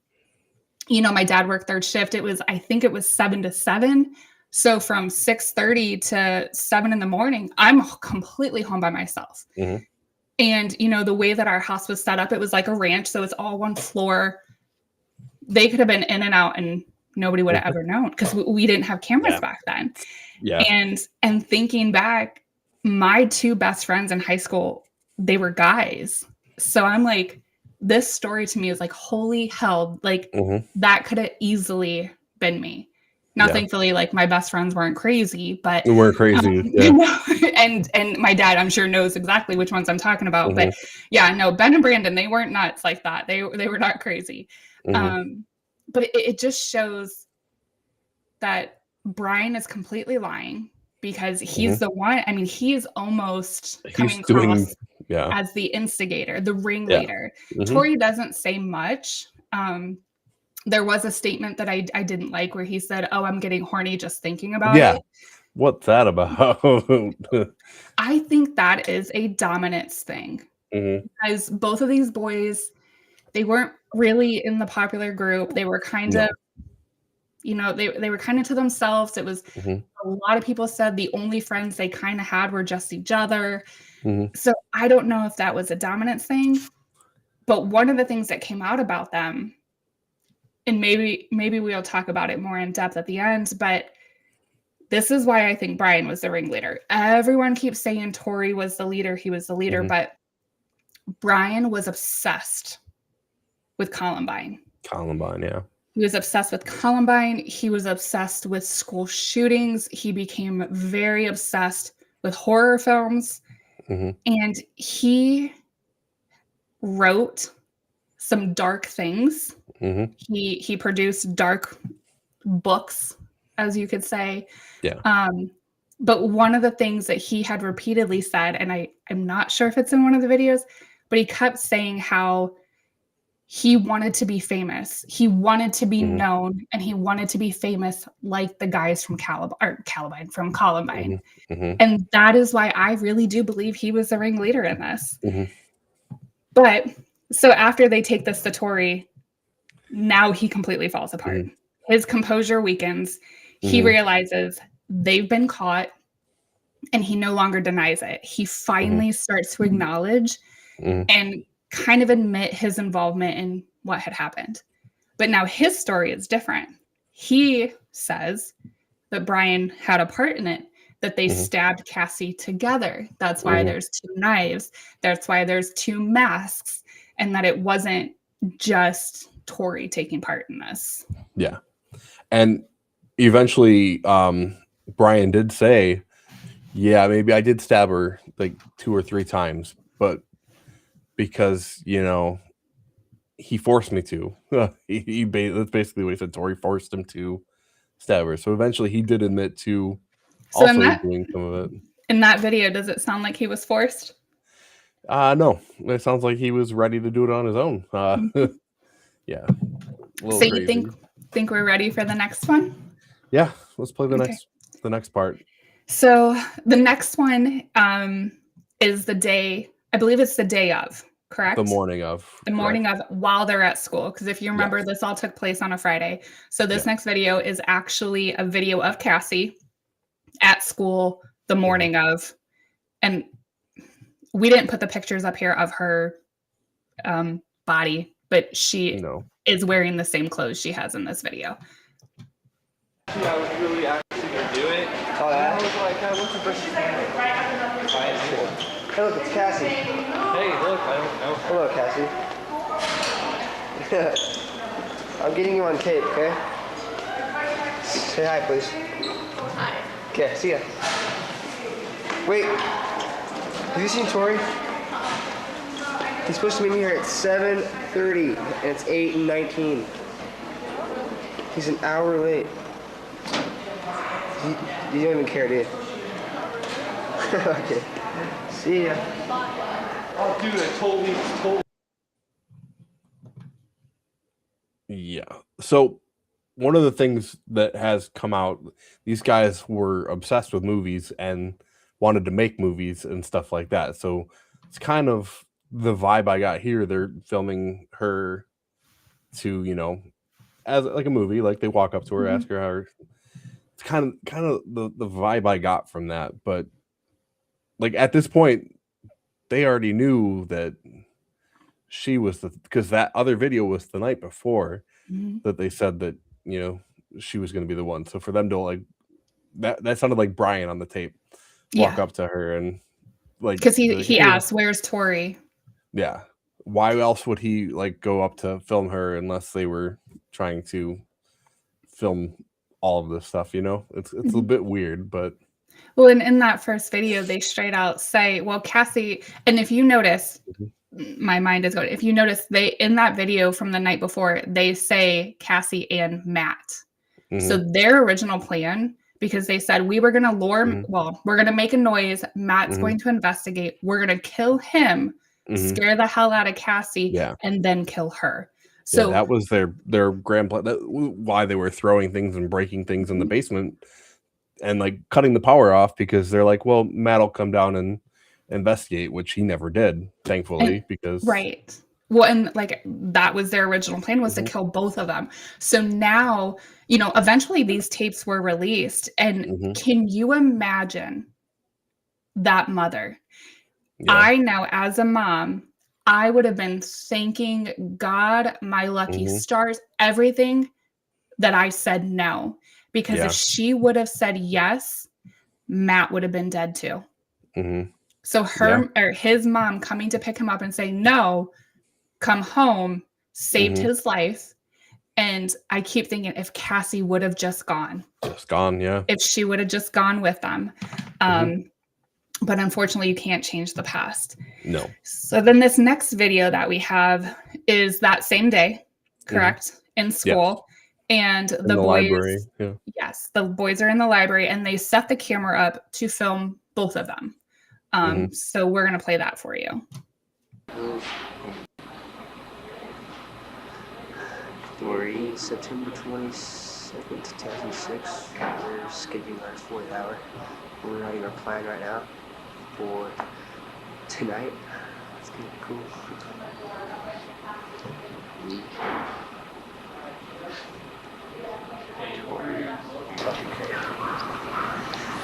my dad worked third shift. I think it was 7 to 7. So from 6:30 to 7 in the morning, I'm completely home by myself. And, the way that our house was set up, it was like a ranch. So it's all one floor. They could have been in and out and nobody would have ever known because we didn't have cameras back then. And thinking back, my two best friends in high school, they were guys. So I'm like, this story to me is like, holy hell, like that could have easily been me. Now, thankfully, like my best friends weren't crazy, but we're crazy. and my dad, I'm sure, knows exactly which ones I'm talking about. But yeah, no, Ben and Brandon, they weren't nuts like that. They were not crazy. But it just shows that Brian is completely lying, because he's the one. I mean, he is almost coming across as the instigator, the ringleader. Tori doesn't say much. There was a statement that I didn't like where he said, "Oh, I'm getting horny just thinking about it." What's that about? I think that is a dominance thing. Because both of these boys, they weren't really in the popular group. They were kind of, you know, they were kind of to themselves. It was a lot of people said the only friends they kind of had were just each other. So I don't know if that was a dominance thing. But one of the things that came out about them, and maybe we'll talk about it more in depth at the end, but this is why I think Brian was the ringleader. Everyone keeps saying Tori was the leader, he was the leader, but Brian was obsessed with Columbine. He was obsessed with Columbine. He was obsessed with school shootings. He became very obsessed with horror films. And he wrote some dark things. He produced dark books, as you could say. But one of the things that he had repeatedly said, and I'm not sure if it's in one of the videos, but he kept saying how he wanted to be famous. He wanted to be known, and he wanted to be famous like the guys from Columbine. And that is why I really do believe he was the ringleader in this. But so after they take this to Tori, now he completely falls apart. His composure weakens. He realizes they've been caught, and he no longer denies it. He finally starts to acknowledge and kind of admit his involvement in what had happened. But now his story is different. He says that Brian had a part in it, that they stabbed Cassie together. That's why there's 2 knives. That's why there's 2 masks, and that it wasn't just Tori taking part in this. And eventually Brian did say, maybe I did stab her like 2 or 3 times, but because, you know, he forced me to. That's basically what he said. Tori forced him to stab her. So eventually he did admit to also doing some of it. In that video, does it sound like he was forced? No, it sounds like he was ready to do it on his own. So you think we're ready for the next one? Yeah, let's play the next part. So the next one is the day, I believe it's the day of, correct? The morning of. The morning of, while they're at school. Because if you remember, this all took place on a Friday. So this next video is actually a video of Cassie at school the morning of. And we didn't put the pictures up here of her body, but she is wearing the same clothes she has in this video. I was really actually gonna do it. Oh, yeah? I was like, I want to brush your hair. Hey, look, it's Cassie. Hey, look, I don't know. Hello, Cassie. I'm getting you on tape, okay? Say hi, please. Hi. Okay, see ya. Wait, have you seen Tori? He's supposed to meet me here at 7:30, and it's 8:19. He's an hour late. You don't even care, do you? Okay. See ya. Oh, dude, I totally. Yeah. So one of the things that has come out, these guys were obsessed with movies and wanted to make movies and stuff like that. So it's kind of the vibe I got here. They're filming her to, you know, as like a movie, like they walk up to her, ask her how her, it's kind of the vibe I got from that. But like at this point, they already knew that she was because that other video was the night before that they said that, you know, she was going to be the one. So for them to like that sounded like Brian on the tape walk up to her and like, because he asked, where's Tori? Yeah. why else would he like go up to film her unless they were trying to film all of this stuff? You know, it's a bit weird, but Well, and in that first video, they straight out say, well, Cassie, and if you notice, my mind is going, if you notice, they, in that video from the night before, they say Cassie and Matt. So their original plan, because they said we were going to lure, well, we're going to make a noise. Matt's going to investigate. We're going to kill him, scare the hell out of Cassie, and then kill her. So that was their grand plan. Why they were throwing things and breaking things in the basement and like cutting the power off, because they're like, well, Matt will come down and investigate, which he never did, thankfully, because right. Well, and like that was their original plan, was to kill both of them. So now, you know, eventually these tapes were released, and can you imagine that mother? I know as a mom, I would have been thanking God, my lucky stars, everything that I said no. Because if she would have said yes, Matt would have been dead too. So her or his mom coming to pick him up and saying, no, come home, saved his life. And I keep thinking, if Cassie would have just gone. If she would have just gone with them. But unfortunately, you can't change the past. No. So then this next video that we have is that same day, correct? In school. And the boys, library. Yes, the boys are in the library, and they set the camera up to film both of them. So we're going to play that for you. Story, September 22nd, 2006. We're skipping our 4th hour. We're writing our plan right now for tonight. It's gonna be cool.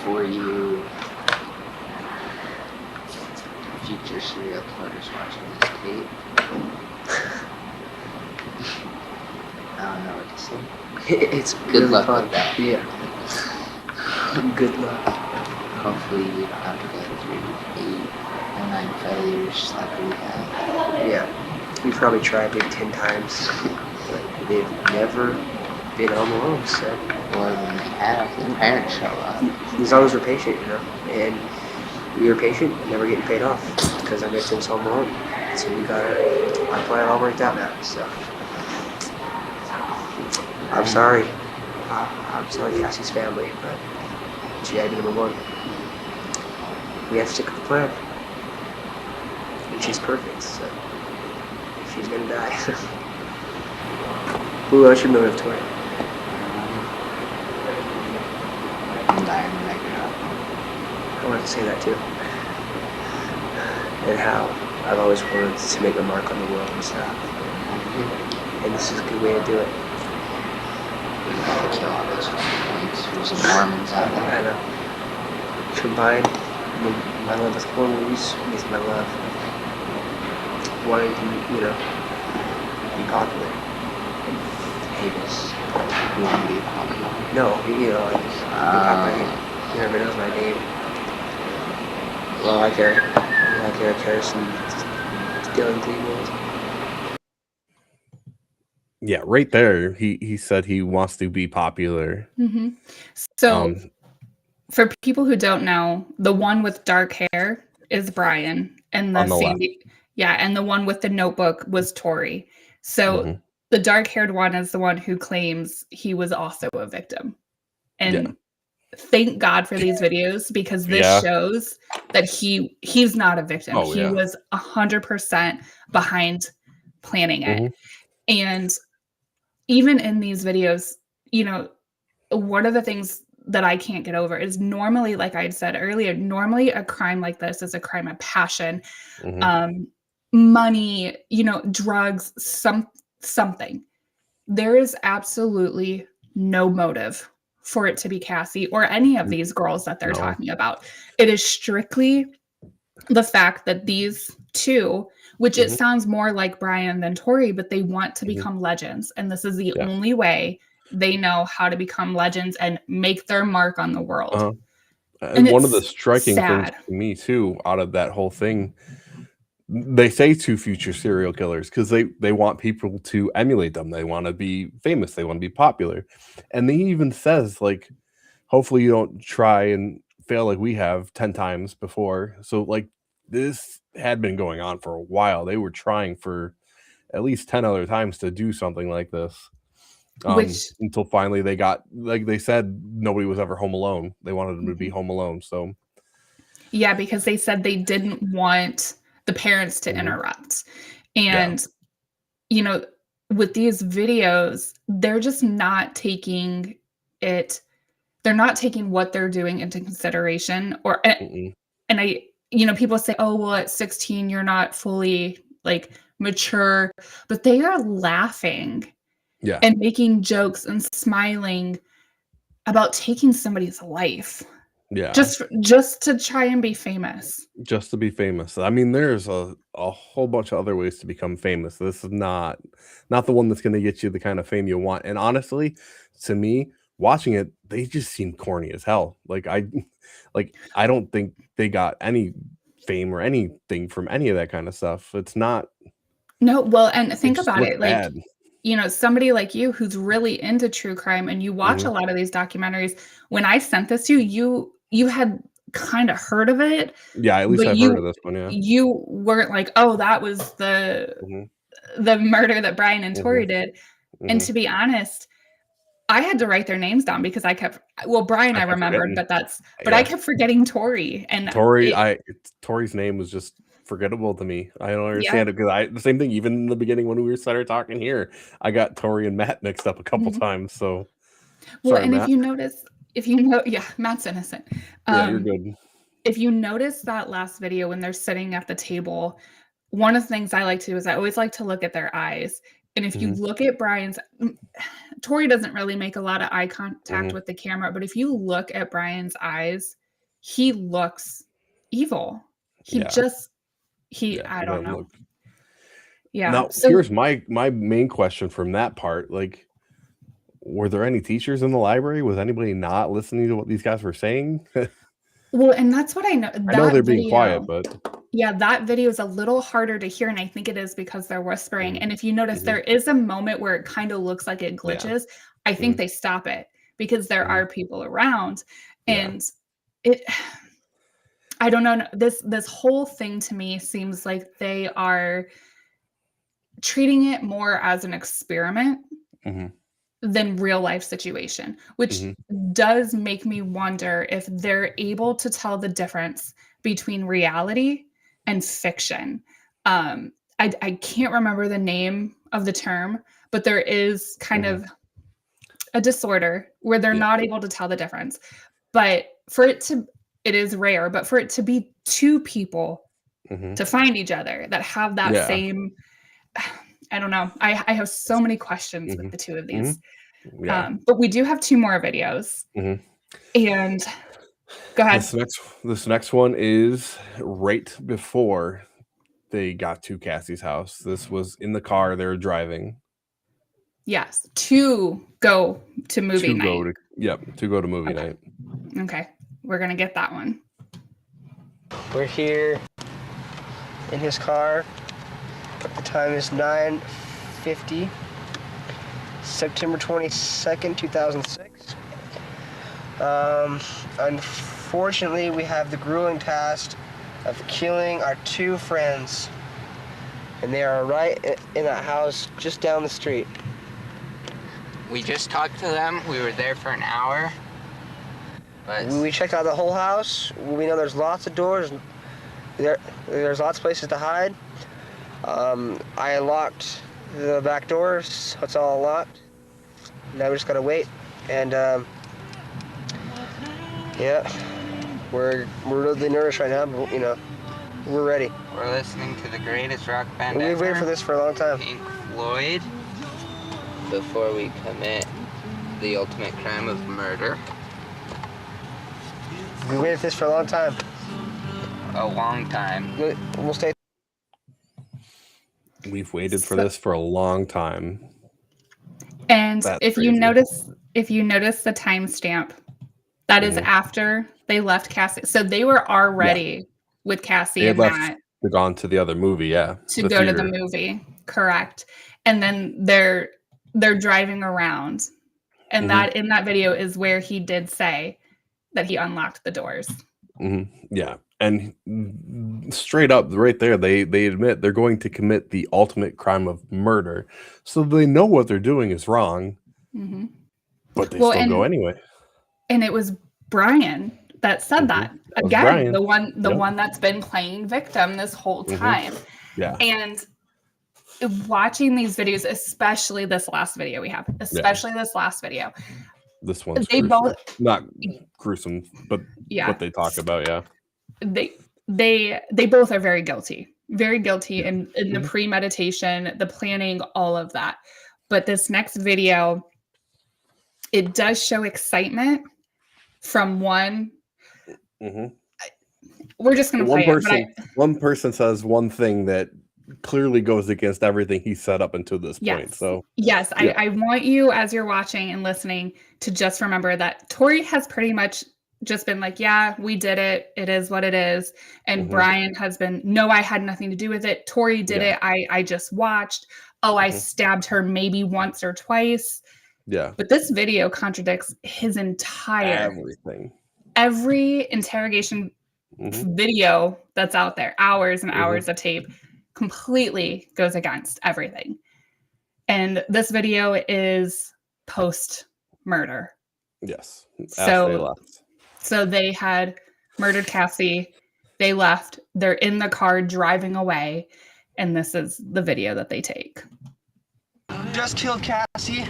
For you future serial killers watching this tape, I don't know what to say. It's good luck with that. Yeah. Good luck. Hopefully you don't have to go through 8 or 9 failures like we have. Yeah. We probably tried it 10 times, but they've never been on the loan, so. Or when they have, the parents show up. As long as we're patient, you know, and we were patient, never getting paid off because our victim's home alone. So we got our plan all worked out now, so. I'm sorry. I'm sorry, Cassie's family, but she had to be number one. We have to stick with the plan. And she's perfect, so she's gonna die. Who else your motive, Tori? I'm dying to make it up. I wanted to say that too. And how I've always wanted to make a mark on the world and stuff. And this is a good way to do it. We gotta kill all those points. There's some Mormons out there. I know. Combine my love with horror movies with my love wanting to, you know, be popular. Avis. You want to be popular? No, you know, like, be popular. You never knows my name. Well, like Eric Harrison, Dylan Klebold. Yeah, right there. He said he wants to be popular. So, for people who don't know, the one with dark hair is Brian, and the Sandy, and the one with the notebook was Tori. So the dark-haired one is the one who claims he was also a victim. And thank God for these videos, because this shows that he's not a victim. He was 100% behind planning it. And even in these videos, you know, one of the things that I can't get over is normally, like I said earlier, normally a crime like this is a crime of passion, money, you know, drugs, something. There is absolutely no motive for it to be Cassie or any of these girls that they're talking about. It is strictly the fact that these two, which it sounds more like Brian than Tori, but they want to become legends. And this is the only way they know how to become legends and make their mark on the world. And one of the striking things to me too, out of that whole thing, they say two future serial killers because they want people to emulate them. They want to be famous. They want to be popular. And he even says, like, hopefully you don't try and fail like we have 10 times before. So, like, this had been going on for a while. They were trying for at least 10 other times to do something like this. Until finally they got, like they said, nobody was ever home alone. They wanted them to be home alone. So, yeah, because they said they didn't want the parents to interrupt. And, you know, with these videos, they're just not taking it. They're not taking what they're doing into consideration. And I, you know, people say, oh, well, at 16, you're not fully like mature, but they are laughing and making jokes and smiling about taking somebody's life. Yeah. Just to try and be famous. Just to be famous. I mean, there's a whole bunch of other ways to become famous. This is not the one that's going to get you the kind of fame you want. And honestly, to me, watching it, they just seem corny as hell. Like I don't think they got any fame or anything from any of that kind of stuff. It's not. No, well, and think about it. Like, bad. You know, somebody like you who's really into true crime and you watch a lot of these documentaries. When I sent this to you, you had kind of heard of it. Yeah, at least I've heard of this one. Yeah, you weren't like, oh, that was the murder that Brian and Tori did. And to be honest, I had to write their names down because I kept. Well, Brian, I remembered, but I kept forgetting Tori and Tori's name was just forgettable to me. I don't understand it because the same thing. Even in the beginning when we started talking here, I got Tori and Matt mixed up a couple times. So, well, sorry, and Matt. if you know, Matt's innocent. You're good. If you notice that last video when they're sitting at the table, one of the things I like to do is I always like to look at their eyes. And if you look at Brian's, Tori doesn't really make a lot of eye contact with the camera, but if you look at Brian's eyes, he looks evil. I don't know. Yeah. Now, here's my main question from that part. Like, were there any teachers in the library? Was anybody not listening to what these guys were saying? Well, and that's what I know. I know they're being quiet, but yeah, that video is a little harder to hear, and I think it is because they're whispering. And if you notice, there is a moment where it kind of looks like it glitches. I think they stop it because there are people around, and I don't know. This whole thing to me seems like they are treating it more as an experiment than real life situation, which does make me wonder if they're able to tell the difference between reality and fiction. I can't remember the name of the term, but there is kind of a disorder where they're not able to tell the difference. But it is rare, but for it to be two people to find each other that have that same, I don't know. I have so many questions with the two of these. But we do have two more videos. And go ahead. This next one is right before they got to Cassie's house. This was in the car they were driving. Yes, to go to movie night. To go to movie night. Okay, we're gonna get that one. We're here in his car. The time is 9:50, September 22nd, 2006. Unfortunately, we have the grueling task of killing our two friends, and they are right in that house just down the street. We just talked to them. We were there for an hour. But we checked out the whole house. We know there's lots of doors. There's lots of places to hide. I locked the back doors, so it's all locked. Now we just gotta wait, and we're really nervous right now, but we're ready. We're listening to the greatest rock band ever. We've waited for this for a long time. Pink Floyd. Before we commit the ultimate crime of murder. We waited for this for a long time. A long time. We'll stay. We've waited for this for a long time. And if you notice the timestamp, that is after they left Cassie. So they were already with Cassie and Matt. They're gone to the other movie, yeah. to go to the movie. Correct. And then they're driving around. And that in that video is where he did say that he unlocked the doors. Yeah. And straight up right there, they admit they're going to commit the ultimate crime of murder. So they know what they're doing is wrong. But they still go anyway. And it was Brian that said that. Again, Brian. the one that's been playing victim this whole time. Yeah. And watching these videos, especially this last video we have, this one's they gruesome. both Not gruesome, but what they talk about, they both are very guilty in the premeditation, the planning, all of that. But this next video, it does show excitement from one. We're just going to play it. One person says one thing that clearly goes against everything he set up until this point. So yes, I want you, as you're watching and listening, to just remember that Tori has pretty much just been like, yeah, we did it. It is what it is. And Brian has been, no, I had nothing to do with it. Tori did it. I just watched. Oh, I stabbed her maybe once or twice. Yeah. But this video contradicts his entire every interrogation video that's out there, hours and hours of tape, completely goes against everything. And this video is post murder. Yes. So they had murdered Cassie. They left. They're in the car driving away. And this is the video that they take. Just killed Cassie.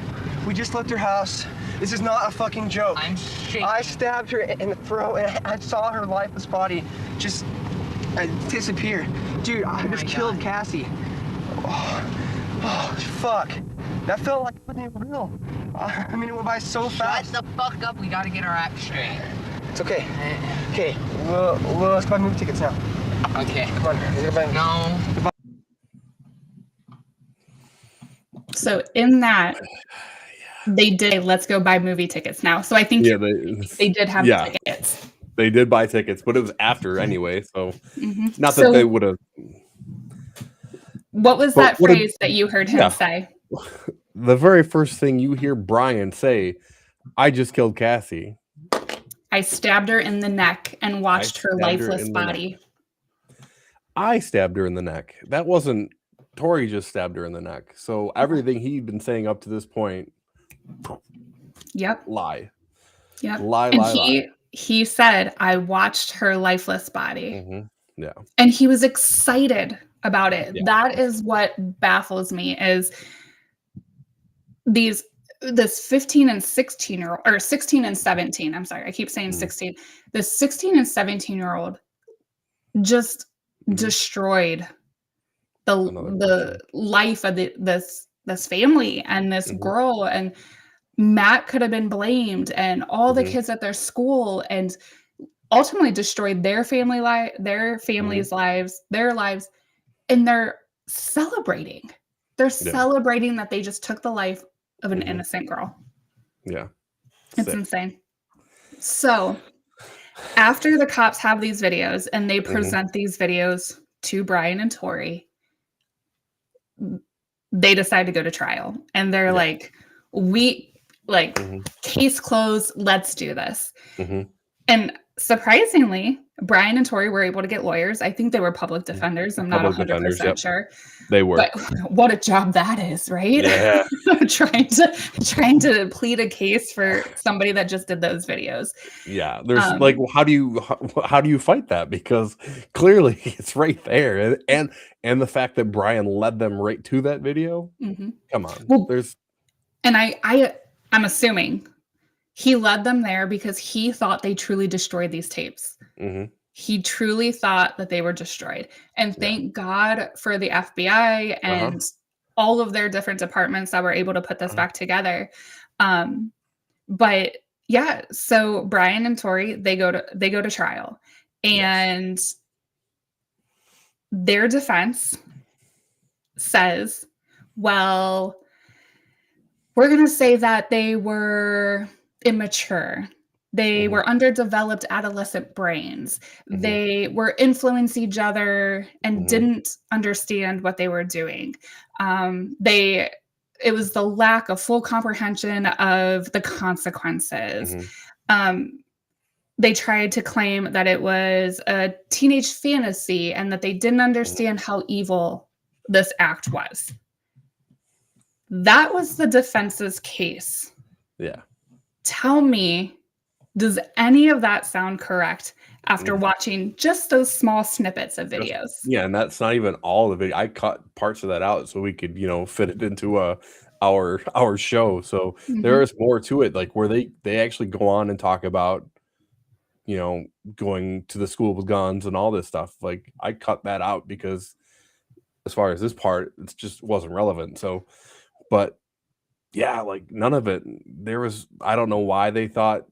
We just left her house. This is not a fucking joke. I'm shaking. I stabbed her in the throat and I saw her lifeless body just disappear. Dude, I just killed Cassie. Oh, fuck. That felt like it wasn't even real. I mean, it went by so fast. Shut the fuck up. We gotta get our act straight. It's okay. Okay, let's buy movie tickets now. Okay. Come on. No. So in that, they did, let's go buy movie tickets now. So I think they did have tickets. They did buy tickets, but it was after anyway. So not that they would have. What was that phrase that you heard him say? The very first thing you hear Brian say, I just killed Cassie. I stabbed her in the neck and watched her lifeless body. I stabbed her in the neck. That wasn't Tori just stabbed her in the neck. So everything he'd been saying up to this point, lie. Yep. Lie. He said, I watched her lifeless body. Yeah. And he was excited about it. Yeah. That is what baffles me is this 15 and 16 year old, or 16 and 17. I'm sorry. I keep saying 16. The 16 and 17-year-old just destroyed the life of this family and this girl, and Matt could have been blamed, and all the kids at their school, and ultimately destroyed their family their family's lives, their lives, and they're celebrating. They're celebrating that they just took the life of an innocent girl. Yeah. It's insane. So after the cops have these videos and they present these videos to Brian and Tori, they decide to go to trial, and they're case closed, let's do this. And surprisingly, Brian and Tori were able to get lawyers. I think they were public defenders. I'm not 100% sure. They were. But what a job that is, right? Yeah. trying to plead a case for somebody that just did those videos. Yeah. There's how do you fight that? Because clearly it's right there. And the fact that Brian led them right to that video. Come on. Well, and I'm assuming he led them there because he thought they truly destroyed these tapes. He truly thought that they were destroyed. And thank God for the FBI and all of their different departments that were able to put this back together. But yeah, so Brian and Tori, they go to trial, and their defense says, well, we're going to say that they were immature They were underdeveloped adolescent brains. They were influencing each other and didn't understand what they were doing. It was the lack of full comprehension of the consequences. They tried to claim that it was a teenage fantasy and that they didn't understand how evil this act was. That was the defense's case. Yeah. Tell me, does any of that sound correct after watching just those small snippets of videos? Yeah, and that's not even all the video. I cut parts of that out so we could, fit it into our show. So there is more to it, like where they actually go on and talk about, going to the school with guns and all this stuff. Like I cut that out because as far as this part, it just wasn't relevant. So, but yeah, like none of it. I don't know why they thought.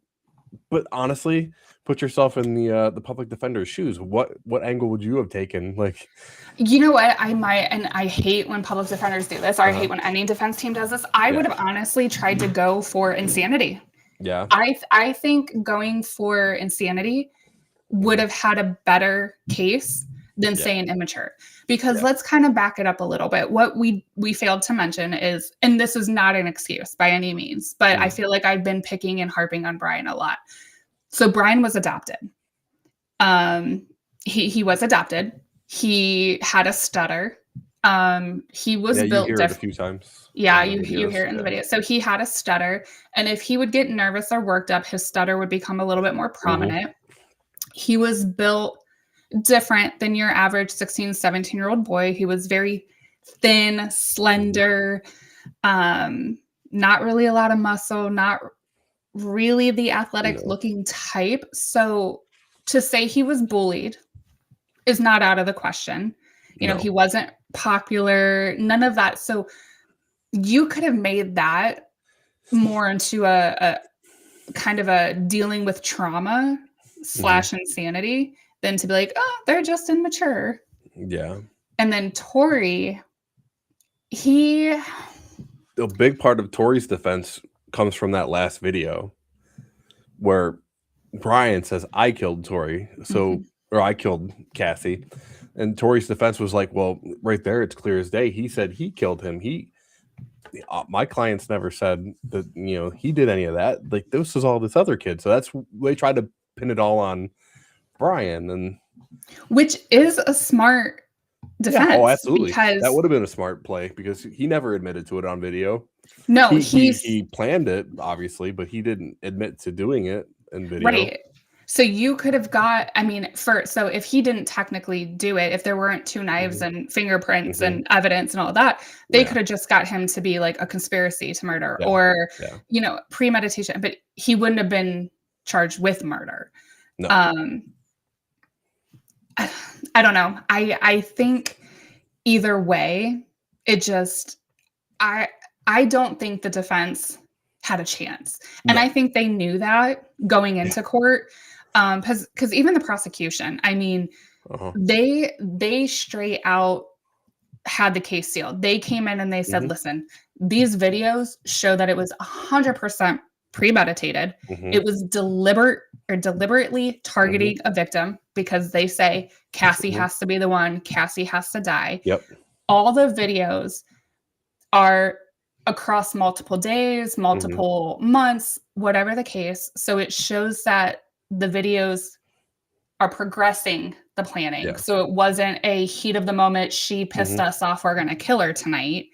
But honestly, put yourself in the public defender's shoes. What angle would you have taken? Like, you know what? I might, and I hate when public defenders do this, or I hate when any defense team does this. I would have honestly tried to go for insanity. Yeah. I think going for insanity would have had a better case than saying immature. Because let's kind of back it up a little bit. What we failed to mention is, and this is not an excuse by any means, but I feel like I've been picking and harping on Brian a lot. So Brian was adopted. He was adopted. He had a stutter. He was built different a few times. Yeah, you hear it in the video. So he had a stutter, and if he would get nervous or worked up, his stutter would become a little bit more prominent. He was built different than your average 16, 17-year-old boy. He was very thin, slender, not really a lot of muscle, not really the athletic looking type. So to say he was bullied is not out of the question. He wasn't popular, none of that. So you could have made that more into a kind of a dealing with trauma / insanity than to be like, oh, they're just immature. Yeah. And then Tori, a big part of Tori's defense comes from that last video where Brian says, I killed Tori. So, or I killed Cassie. And Tori's defense was like, well, right there, it's clear as day. He said he killed him. My clients never said that, he did any of that. Like, this is all this other kid. So they tried to pin it all on Brian, and which is a smart defense. Oh, absolutely. Because that would have been a smart play because he never admitted to it on video. No, he planned it, obviously, but he didn't admit to doing it in video. Right. So you could have so if he didn't technically do it, if there weren't two knives and fingerprints and evidence and all that, they could have just got him to be like a conspiracy to murder or, premeditation, but he wouldn't have been charged with murder. No. I don't know. I think either way, I don't think the defense had a chance. And I think they knew that going into court. Because even the prosecution, I mean, they straight out had the case sealed. They came in and they said, listen, these videos show that it was 100% premeditated. It was deliberately targeting a victim because they say Cassie has to be the one. Cassie has to die. Yep. All the videos are across multiple days, multiple months, whatever the case. So it shows that the videos are progressing the planning. Yeah. So it wasn't a heat of the moment. She pissed us off. We're going to kill her tonight.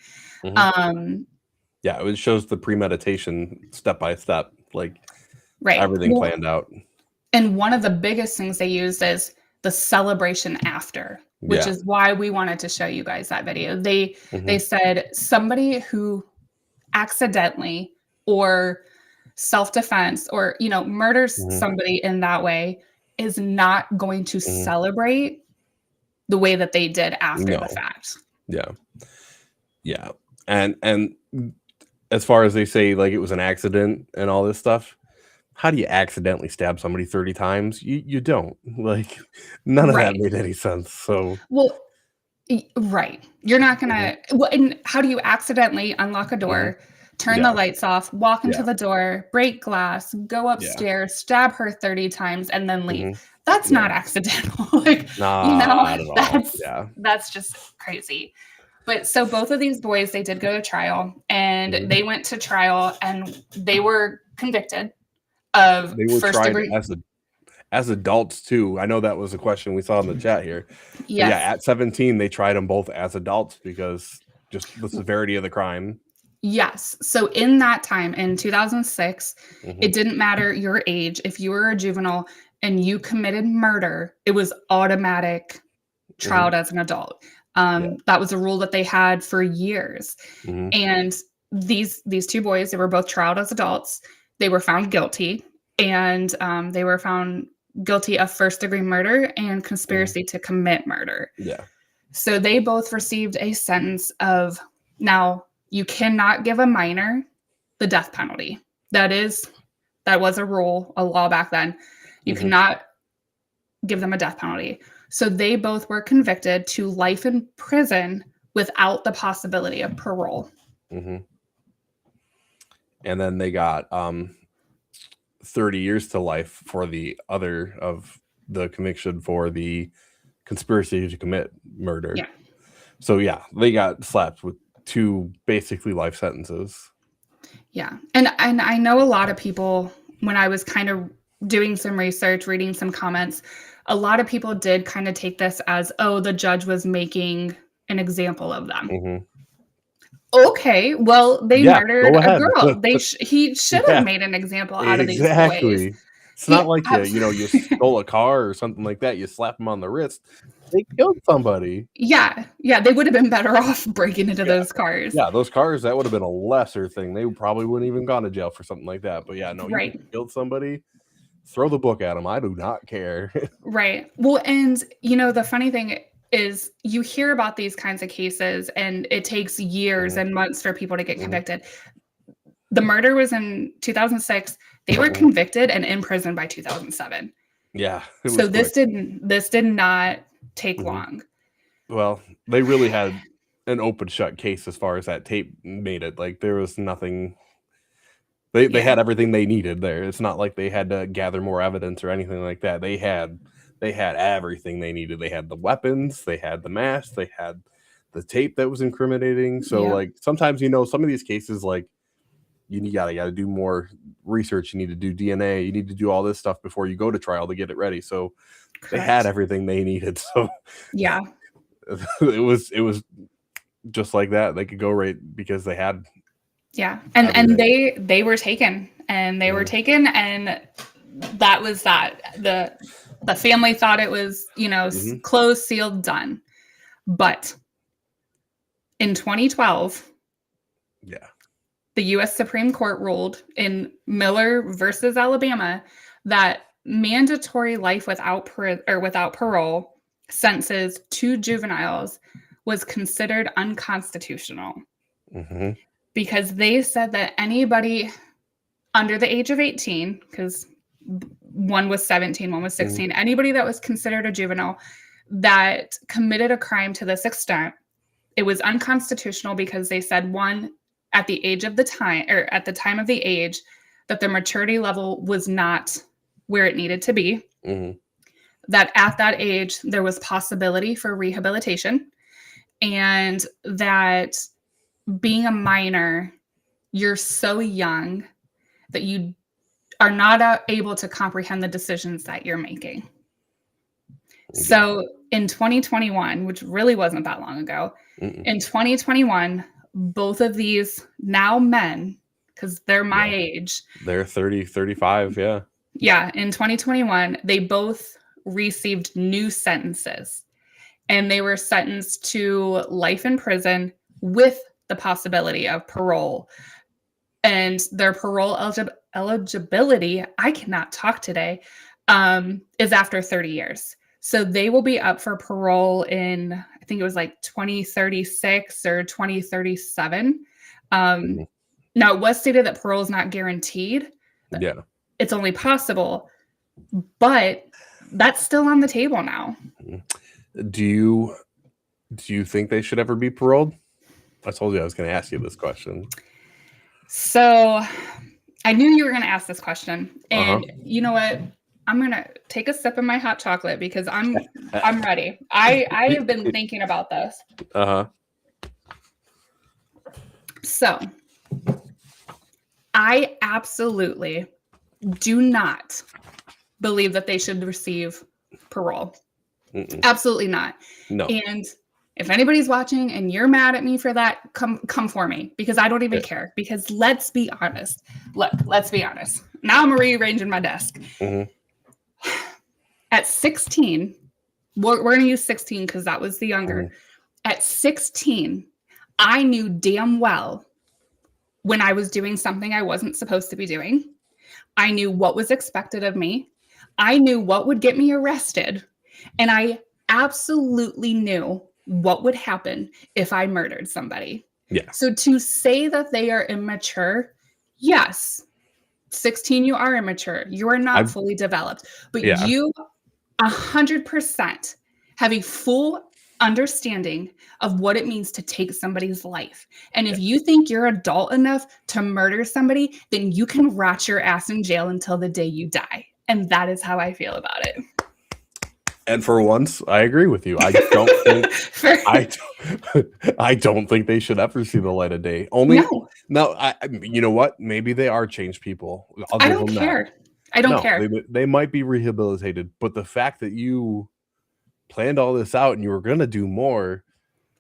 Yeah, it shows the premeditation step by step, like right. everything planned out. And one of the biggest things they used is the celebration after, which is why we wanted to show you guys that video. They said somebody who accidentally or self-defense or, murders somebody in that way is not going to celebrate the way that they did after the fact. Yeah. Yeah. And as far as they say, like it was an accident and all this stuff, how do you accidentally stab somebody 30 times? You don't. Like, none of that made any sense. So, well, right. You're not going to, well, and how do you accidentally unlock a door, turn the lights off, walk into Yeah. the door, break glass, go upstairs, stab her 30 times, and then leave. Mhm. That's not accidental. Like, Nah, not at all. that's just crazy. But so both of these boys, they did go to trial, and they went to trial, and they were convicted of They were first tried degree. as adults too. I know that was a question we saw in the chat here. But Yes. yeah, at 17, they tried them both as adults because just the severity of the crime. Yes. So in that time, in 2006, it didn't matter your age. If you were a juvenile and you committed murder, it was automatic trialed as an adult. That was a rule that they had for years. And these two boys, they were both trialed as adults. They were found guilty, and they were found guilty of first degree murder and conspiracy to commit murder. Yeah. So they both received a sentence of, now you cannot give a minor the death penalty. That was a rule, a law back then. You cannot give them a death penalty. So they both were convicted to life in prison without the possibility of parole. And then they got 30 years to life for the other of the conviction for the conspiracy to commit murder. Yeah. So yeah, they got slapped with 2 basically life sentences. Yeah. And I know a lot of people, when I was kind of doing some research, reading some comments, a lot of people did kind of take this as, oh, the judge was making an example of them. Okay, well, they murdered a girl. He should have made an example out of these boys. It's not like you stole a car or something like that. You slap them on the wrist. They killed somebody. Yeah, they would have been better off breaking into those cars. Yeah, those cars, that would have been a lesser thing. They probably wouldn't even gone to jail for something like that. But yeah, no, you killed somebody. Throw the book at them. I do not care. Right. Well, and the funny thing is, you hear about these kinds of cases and it takes years and months for people to get convicted. The murder was in 2006. They were convicted and in prison by 2007. Yeah. So this did not take long. Well, they really had an open shut case as far as that tape made it. Like, there was nothing. They had everything they needed there. It's not like they had to gather more evidence or anything like that. They had everything they needed. They had the weapons, they had the mask, they had the tape that was incriminating. So like, sometimes some of these cases, like, you gotta do more research. You need to do DNA. You need to do all this stuff before you go to trial to get it ready. So they had everything they needed. So yeah, it was just like that. They could go right because they had. Yeah, and they were taken, and and that was that. The family thought it was closed, sealed, done. But in 2012, the U.S. Supreme Court ruled in Miller versus Alabama that mandatory life without parole sentences to juveniles was considered unconstitutional. Because they said that anybody under the age of 18, because one was 17, one was 16, anybody that was considered a juvenile that committed a crime to this extent, it was unconstitutional because they said, one, at the time of the age, that their maturity level was not where it needed to be. That at that age, there was possibility for rehabilitation, and that being a minor, you're so young that you are not able to comprehend the decisions that you're making. So in 2021, which really wasn't that long ago, in 2021, both of these now men, because they're my age. They're 30, 35, yeah. Yeah, in 2021, they both received new sentences. And they were sentenced to life in prison with the possibility of parole. And their parole eligibility, I cannot talk today, is after 30 years. So they will be up for parole in, I think it was like 2036 or 2037. Now, it was stated that parole is not guaranteed. Yeah. It's only possible, but that's still on the table now. Do you think they should ever be paroled? I told you I was going to ask you this question. So I knew you were going to ask this question. And you know what? I'm going to take a sip of my hot chocolate because I'm ready. I have been thinking about this. So I absolutely do not believe that they should receive parole. Absolutely not. No. And if anybody's watching and you're mad at me for that, come for me, because I don't even care. Because let's be honest. Look, let's be honest. Now I'm rearranging my desk. At 16, we're going to use 16 because that was the younger. At 16, I knew damn well when I was doing something I wasn't supposed to be doing. I knew what was expected of me. I knew what would get me arrested. And I absolutely knew what would happen if I murdered somebody. Yeah. So to say that they are immature, yes, 16, you are immature. You are not fully developed, but you 100% have a full understanding of what it means to take somebody's life. And if you think you're adult enough to murder somebody, then you can rot your ass in jail until the day you die. And that is how I feel about it. And for once, I agree with you. I don't think I don't think they should ever see the light of day. You know what? Maybe they are changed people. I don't care. I don't care. They might be rehabilitated, but the fact that you planned all this out and you were going to do more,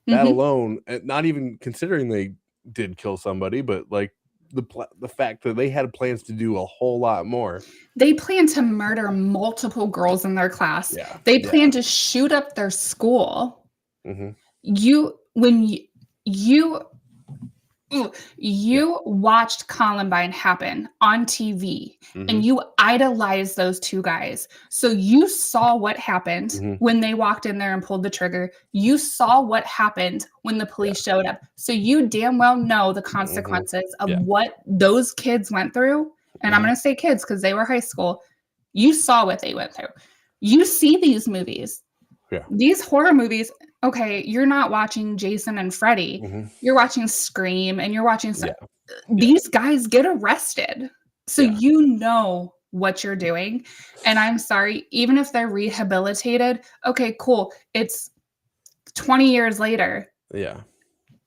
that alone, not even considering they did kill somebody, but like the fact that they had plans to do a whole lot more. They plan to murder multiple girls in their class. They plan to shoot up their school. You watched Columbine happen on TV and you idolized those two guys. So you saw what happened when they walked in there and pulled the trigger. You saw what happened when the police showed up. So you damn well know the consequences of what those kids went through. And I'm going to say kids because they were high school. You saw what they went through. You see these movies. These horror movies. Okay, you're not watching Jason and Freddy. You're watching Scream and you're watching these guys get arrested. So you know what you're doing. And I'm sorry, even if they're rehabilitated, okay, cool. It's 20 years later.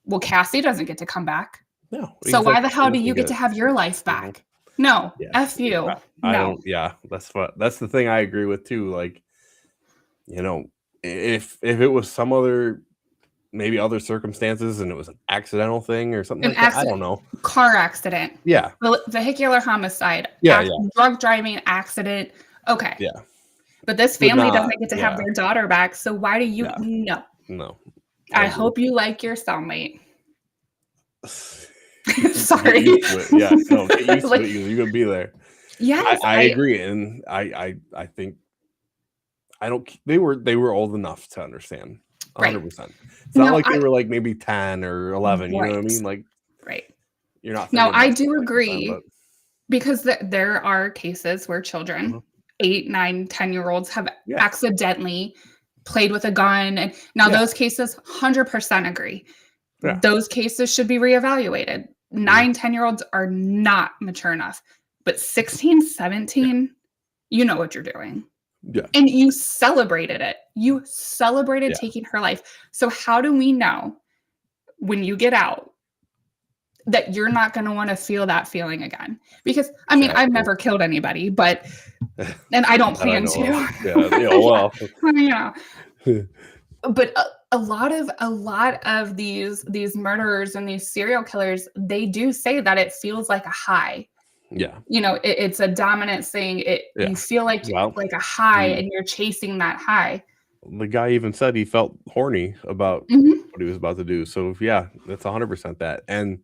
Well, Cassie doesn't get to come back. No. So why the hell do you get to have your life back? No. F you. That's the thing I agree with too. Like, you know, if it was some other, maybe other circumstances and it was an accidental thing or something that, I don't know. Car accident. Vehicular homicide. Drug driving accident. Okay. But this family doesn't get to have their daughter back. So why do you? No. I hope you like your cellmate. Sorry. Get used to it. You're gonna be there. Yes, I agree, and I think they were old enough to understand 100%. It's not like they were like maybe 10 or 11. You know what I mean? Like, you're not. Now I do agree because there are cases where children, 8, 9, 10-year-olds have accidentally played with a gun, and now those cases 100% agree. Those cases should be reevaluated. 9, 10-year-olds are not mature enough, but 16, 17, you know what you're doing. And you celebrated it. You celebrated taking her life. So how do we know when you get out that you're not going to want to feel that feeling again? Because I mean, I've never killed anybody, but and I don't plan to. But a lot of these murderers and these serial killers, they do say that it feels like a high. You know, it's a dominant thing. You feel like like a high and you're chasing that high. The guy even said he felt horny about what he was about to do. So that's 100% that. And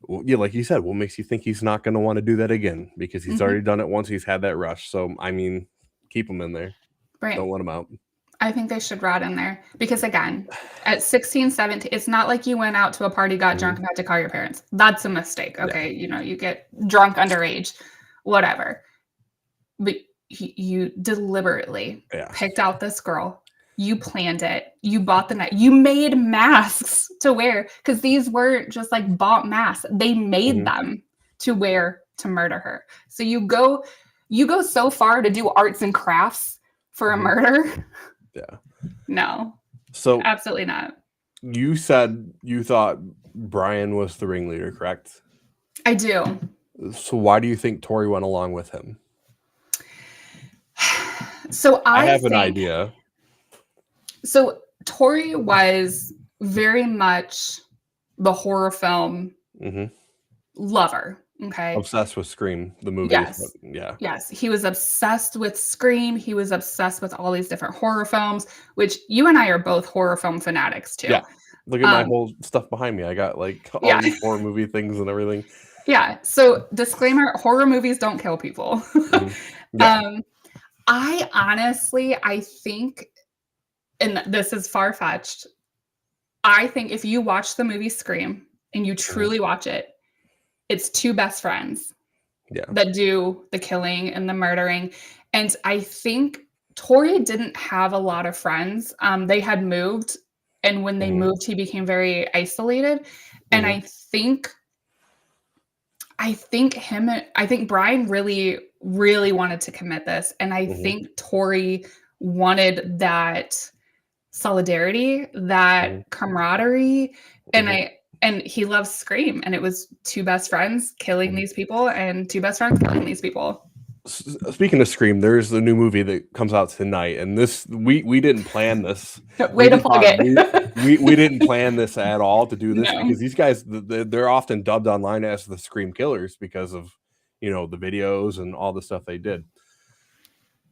like you said, what makes you think he's not going to want to do that again? Because he's already done it once. He's had that rush. So I mean, keep him in there. Don't let him out. I think they should rot in there because again, at 16, 17, it's not like you went out to a party, got drunk, and had to call your parents. That's a mistake. Okay. You know, you get drunk underage, whatever. But you deliberately picked out this girl You planned it. You bought the knife. You made masks to wear because these weren't just like bought masks. They made them to wear to murder her. So you go so far to do arts and crafts for a murder. Yeah. No. So absolutely not. You said you thought Brian was the ringleader, correct? I do. So why do you think Tori went along with him? So I have an idea. So Tori was very much the horror film lover. Okay. Obsessed with Scream, the movie. Yes. Yeah. Yes. He was obsessed with Scream. He was obsessed with all these different horror films, which you and I are both horror film fanatics too. Yeah. Look at my whole stuff behind me. I got like all these horror movie things and everything. Yeah. So disclaimer, horror movies don't kill people. Yeah. I think, and this is far-fetched, I think if you watch the movie Scream and you truly watch it, it's two best friends that do the killing and the murdering. And I think Tori didn't have a lot of friends. They had moved, and when they moved, he became very isolated. And I think Brian really, really wanted to commit this. And I think Tori wanted that solidarity, that camaraderie. And he loves Scream. And it was two best friends killing these people and two best friends killing these people. Speaking of Scream, there's the new movie that comes out tonight. And this, we didn't plan this. Way to plug it. We didn't plan this at all to do this because these guys, they're often dubbed online as the Scream Killers because of, the videos and all the stuff they did.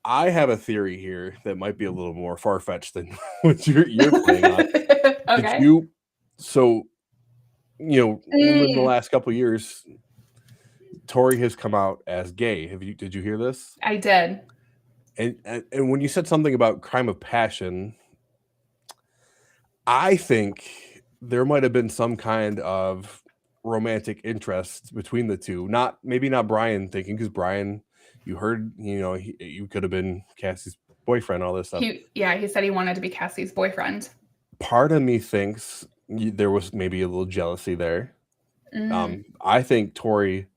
I have a theory here that might be a little more far-fetched than what you're playing on. Okay. In the last couple of years, Tori has come out as gay. Did you hear this? I did. And when you said something about crime of passion, I think there might have been some kind of romantic interest between the two. Maybe not Brian thinking, because Brian, you heard, you could have been Cassie's boyfriend, all this stuff. He said he wanted to be Cassie's boyfriend. Part of me thinks there was maybe a little jealousy there. I think Tori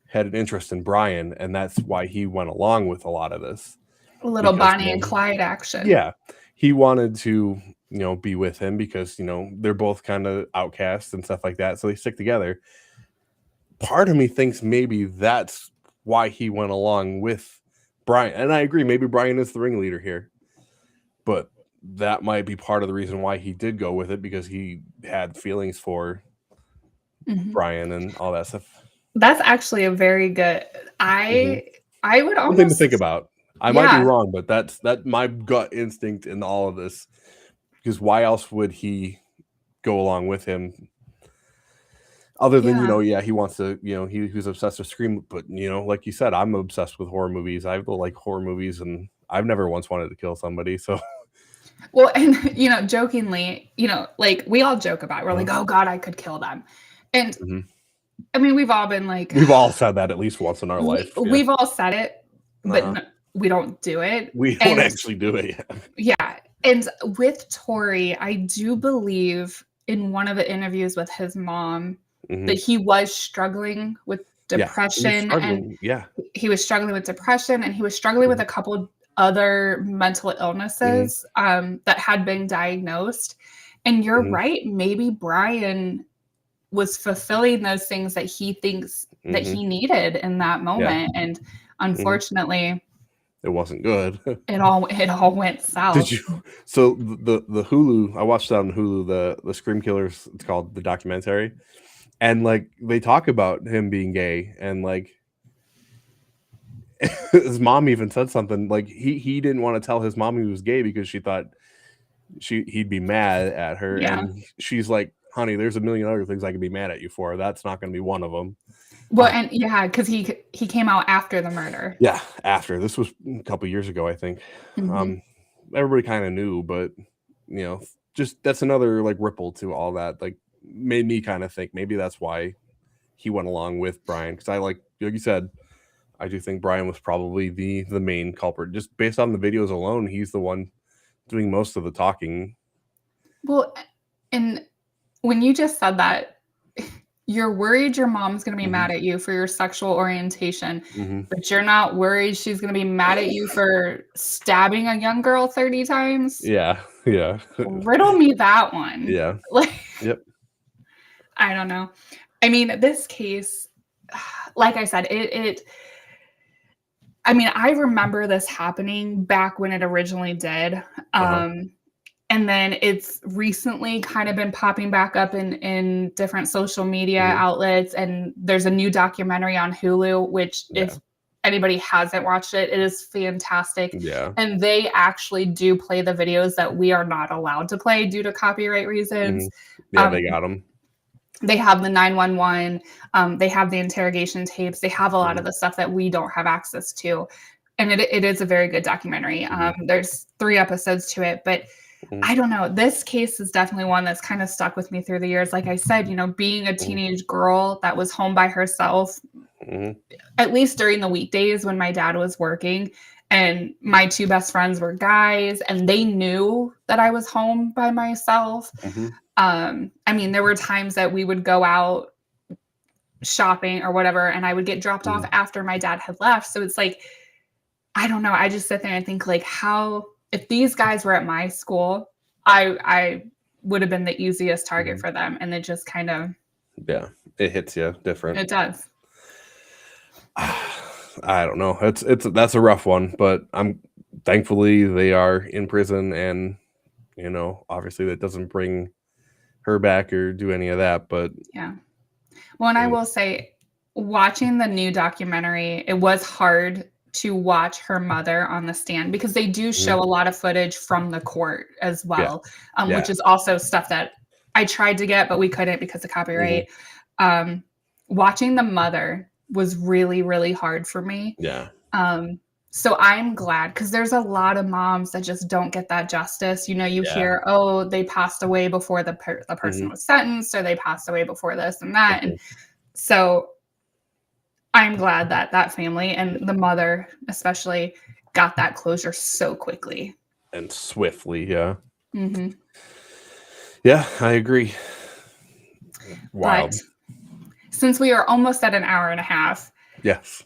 had an interest in Brian, and that's why he went along with a lot of this. A little Bonnie and Clyde action. Yeah. He wanted to, be with him because, they're both kind of outcasts and stuff like that. So they stick together. Part of me thinks maybe that's why he went along with Brian. And I agree, maybe Brian is the ringleader here. But that might be part of the reason why he did go with it, because he had feelings for Brian and all that stuff. That's actually a very good. I would almost something to think about. I might be wrong, but that's my gut instinct in all of this. Because why else would he go along with him? Other than he wants to. He's obsessed with Scream. But like you said, I'm obsessed with horror movies. I like horror movies, and I've never once wanted to kill somebody. So. Well, and jokingly, like we all joke about it. We're like, oh God, I could kill them. And I mean, we've all been like, we've all said that at least once in our life. We've all said it, but we don't do it. We don't actually do it yet. Yeah. And with Tori, I do believe in one of the interviews with his mom that he was struggling with depression. He was struggling with depression, and he was struggling with a couple other mental illnesses that had been diagnosed. And you're right. Maybe Brian was fulfilling those things that he thinks that he needed in that moment. And unfortunately, it wasn't good. It all went south. Did you? So the Hulu, I watched that on Hulu, the Scream Killers, it's called, the documentary. And like they talk about him being gay, and like his mom even said something like he didn't want to tell his mom he was gay because she thought he'd be mad at her. And she's like, honey, there's a million other things I could be mad at you for. That's not going to be one of them. Well, and because he came out after the murder. Yeah, after. This was a couple years ago, I think. Everybody kind of knew, but just that's another like ripple to all that. Like made me kind of think maybe that's why he went along with Brian, because I like you said, I do think Brian was probably the main culprit. Just based on the videos alone, he's the one doing most of the talking. Well, and when you just said that, you're worried your mom's going to be mad at you for your sexual orientation, but you're not worried she's going to be mad at you for stabbing a young girl 30 times? Yeah. Riddle me that one. Yeah. Like, Yep. I don't know. I mean, this case, like I said, I mean, I remember this happening back when it originally did. And then it's recently kind of been popping back up in different social media outlets. And there's a new documentary on Hulu, which if anybody hasn't watched it, it is fantastic. Yeah. And they actually do play the videos that we are not allowed to play due to copyright reasons. Yeah, they got them. They have the 911. They have the interrogation tapes. They have a lot of the stuff that we don't have access to. And it is a very good documentary. There's 3 episodes to it, but I don't know. This case is definitely one that's kind of stuck with me through the years. Like I said, you know, being a teenage girl that was home by herself, at least during the weekdays when my dad was working, and my 2 best friends were guys, and they knew that I was home by myself. I mean, there were times that we would go out shopping or whatever, and I would get dropped off after my dad had left. So it's like, I don't know. I just sit there and think, like, if these guys were at my school, I would have been the easiest target for them. And it just kind of... Yeah, it hits you different. It does. I don't know. That's a rough one, but thankfully they are in prison, and, you know, obviously that doesn't bring her back or do any of that, but... Yeah. Well, and I will say, watching the new documentary, it was hard to watch her mother on the stand, because they do show a lot of footage from the court as well, which is also stuff that I tried to get, but we couldn't because of copyright. Watching the mother was really, really hard for me. Yeah. So I'm glad, because there's a lot of moms that just don't get that justice. You know, you hear, oh, they passed away before the person was sentenced, or they passed away before this and that. And so I'm glad that that family and the mother especially got that closure so quickly. And swiftly, yeah. Mm-hmm. Yeah, I agree. Wild. But since we are almost at an hour and a half, yes.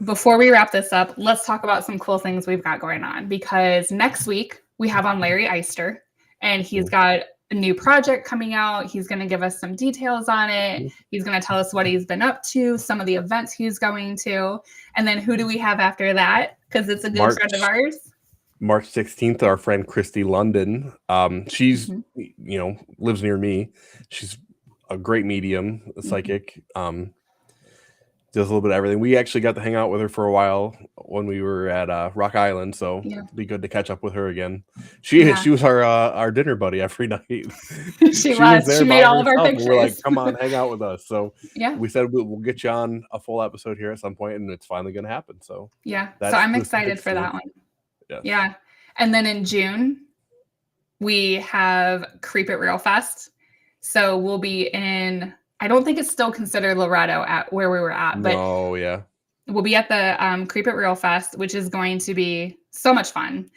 Before we wrap this up, let's talk about some cool things we've got going on, because next week we have on Larry Eister, and he's got a new project coming out. He's going to give us some details on it. He's going to tell us what he's been up to, some of the events he's going to. And then who do we have after that? Because it's a good friend of ours. March 16th, our friend Christy London. She's, you know, lives near me. She's a great medium, a psychic. Does a little bit of everything. We actually got to hang out with her for a while when we were at Rock Island, so it'd be good to catch up with her again. She was our dinner buddy every night. she was there. She made all of our pictures. We're like, come on, hang out with us. So we said we'll get you on a full episode here at some point, and it's finally going to happen. So so I'm excited for that one. Yeah. And then in June, we have Creep It Real Fest. So we'll be in... I don't think it's still considered Loretto at where we were at, but we'll be at the Creep It Real Fest, which is going to be so much fun.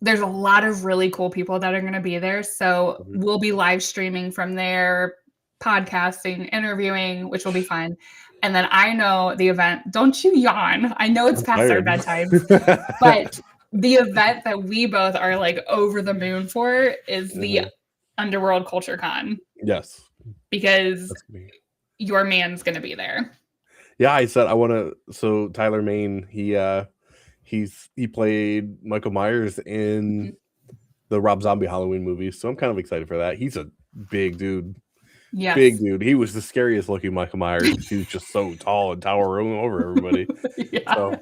There's a lot of really cool people that are going to be there. So we'll be live streaming from there, podcasting, interviewing, which will be fun. And then I know the event, don't you yawn. I know it's past our bedtime, but the event that we both are like over the moon for is the Underworld Culture Con. Yes. Because your man's going to be there. Yeah, I said I want to. So Tyler Main, he played Michael Myers in the Rob Zombie Halloween movies, so I'm kind of excited for that. He's a big dude. Yes. Big dude. He was the scariest looking Michael Myers. He was just so tall and towering over everybody. So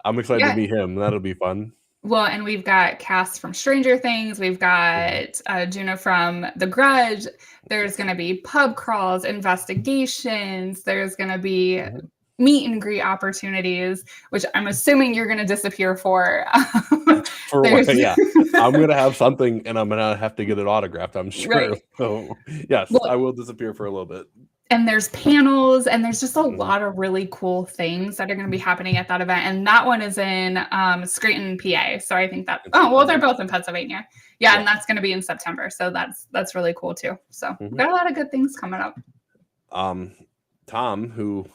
I'm excited to meet him. That'll be fun. Well, and we've got Cass from Stranger Things. We've got Juna from The Grudge. There's going to be pub crawls, investigations. There's going to be meet and greet opportunities, which I'm assuming you're going to disappear for. For what? Yeah. I'm going to have something, and I'm going to have to get it autographed, I'm sure. Right. So, yes, I will disappear for a little bit. and there's panels, and there's just a lot of really cool things that are going to be happening at that event. And that one is in Scranton, PA. So I think that, they're both in Pennsylvania. Yeah, and that's going to be in September. So that's really cool too. So we've got a lot of good things coming up. Tom, who,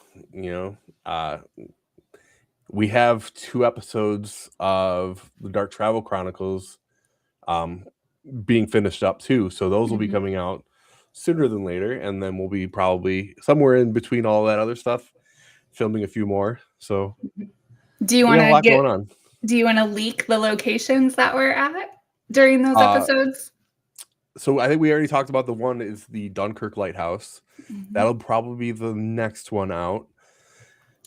we have 2 episodes of the Dark Travel Chronicles being finished up too. So those will be coming out sooner than later. And then we'll be probably somewhere in between all that other stuff, filming a few more. So do you want to going on? Do you want to leak the locations that we're at during those episodes? So I think we already talked about the one is the Dunkirk Lighthouse. That'll probably be the next one out.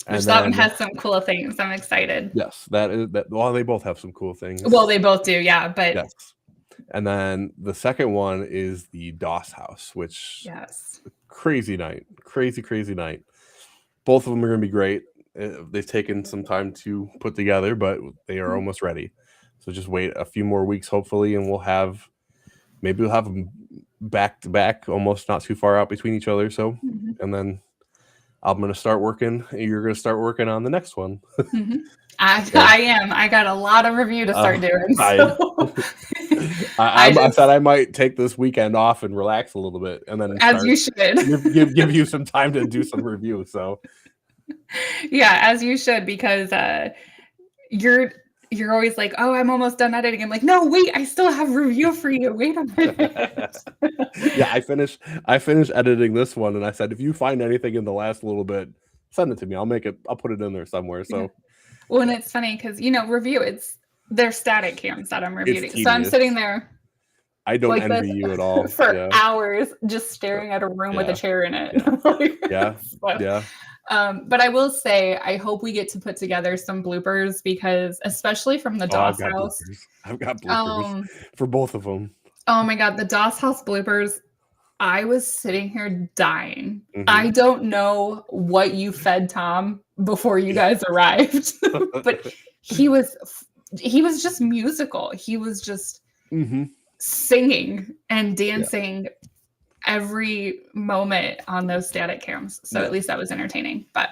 Which that one has some cool things. I'm excited. Yes, that is that. Well, they both have some cool things. Well, they both do, yeah. But yes. And then the second one is the Doss House, which crazy night. Both of them are going to be great. They've taken some time to put together, but they are almost ready. So just wait a few more weeks, hopefully, and we'll have them back to back, almost not too far out between each other. So, and then I'm going to start working. You're going to start working on the next one. I am. I got a lot of review to start doing. So. I thought I might take this weekend off and relax a little bit, and then you should give you some time to do some review. So, yeah, as you should, because you're always like, oh, I'm almost done editing. I'm like, no, wait, I still have review for you. Wait a minute. Yeah, I finished editing this one, and I said, if you find anything in the last little bit, send it to me. I'll put it in there somewhere. So, well, and it's funny because review, they're static cams that I'm reviewing. So I'm sitting there. I don't envy you at all for hours, just staring at a room with a chair in it. Yeah. But I will say, I hope we get to put together some bloopers because, especially from the Doss House, I've got bloopers for both of them. Oh my God, the Doss House bloopers! I was sitting here dying. I don't know what you fed Tom before you guys arrived, but he was just musical. He was just singing and dancing. Every moment on those static cams. So at least that was entertaining. But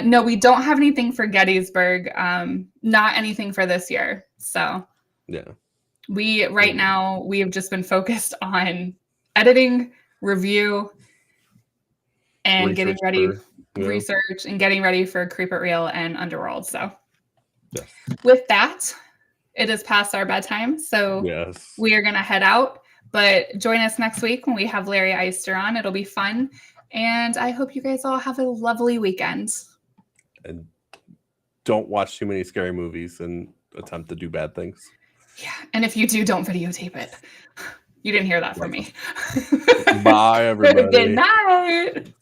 no, we don't have anything for Gettysburg. Not anything for this year. So right now we have just been focused on editing, review, and getting ready research and getting ready for Creep It Real and Underworld. So with that, it is past our bedtime. So we are gonna head out. But join us next week when we have Larry Eister on. It'll be fun. And I hope you guys all have a lovely weekend. And don't watch too many scary movies and attempt to do bad things. Yeah. And if you do, don't videotape it. You didn't hear that from me. Bye, everybody. Good night.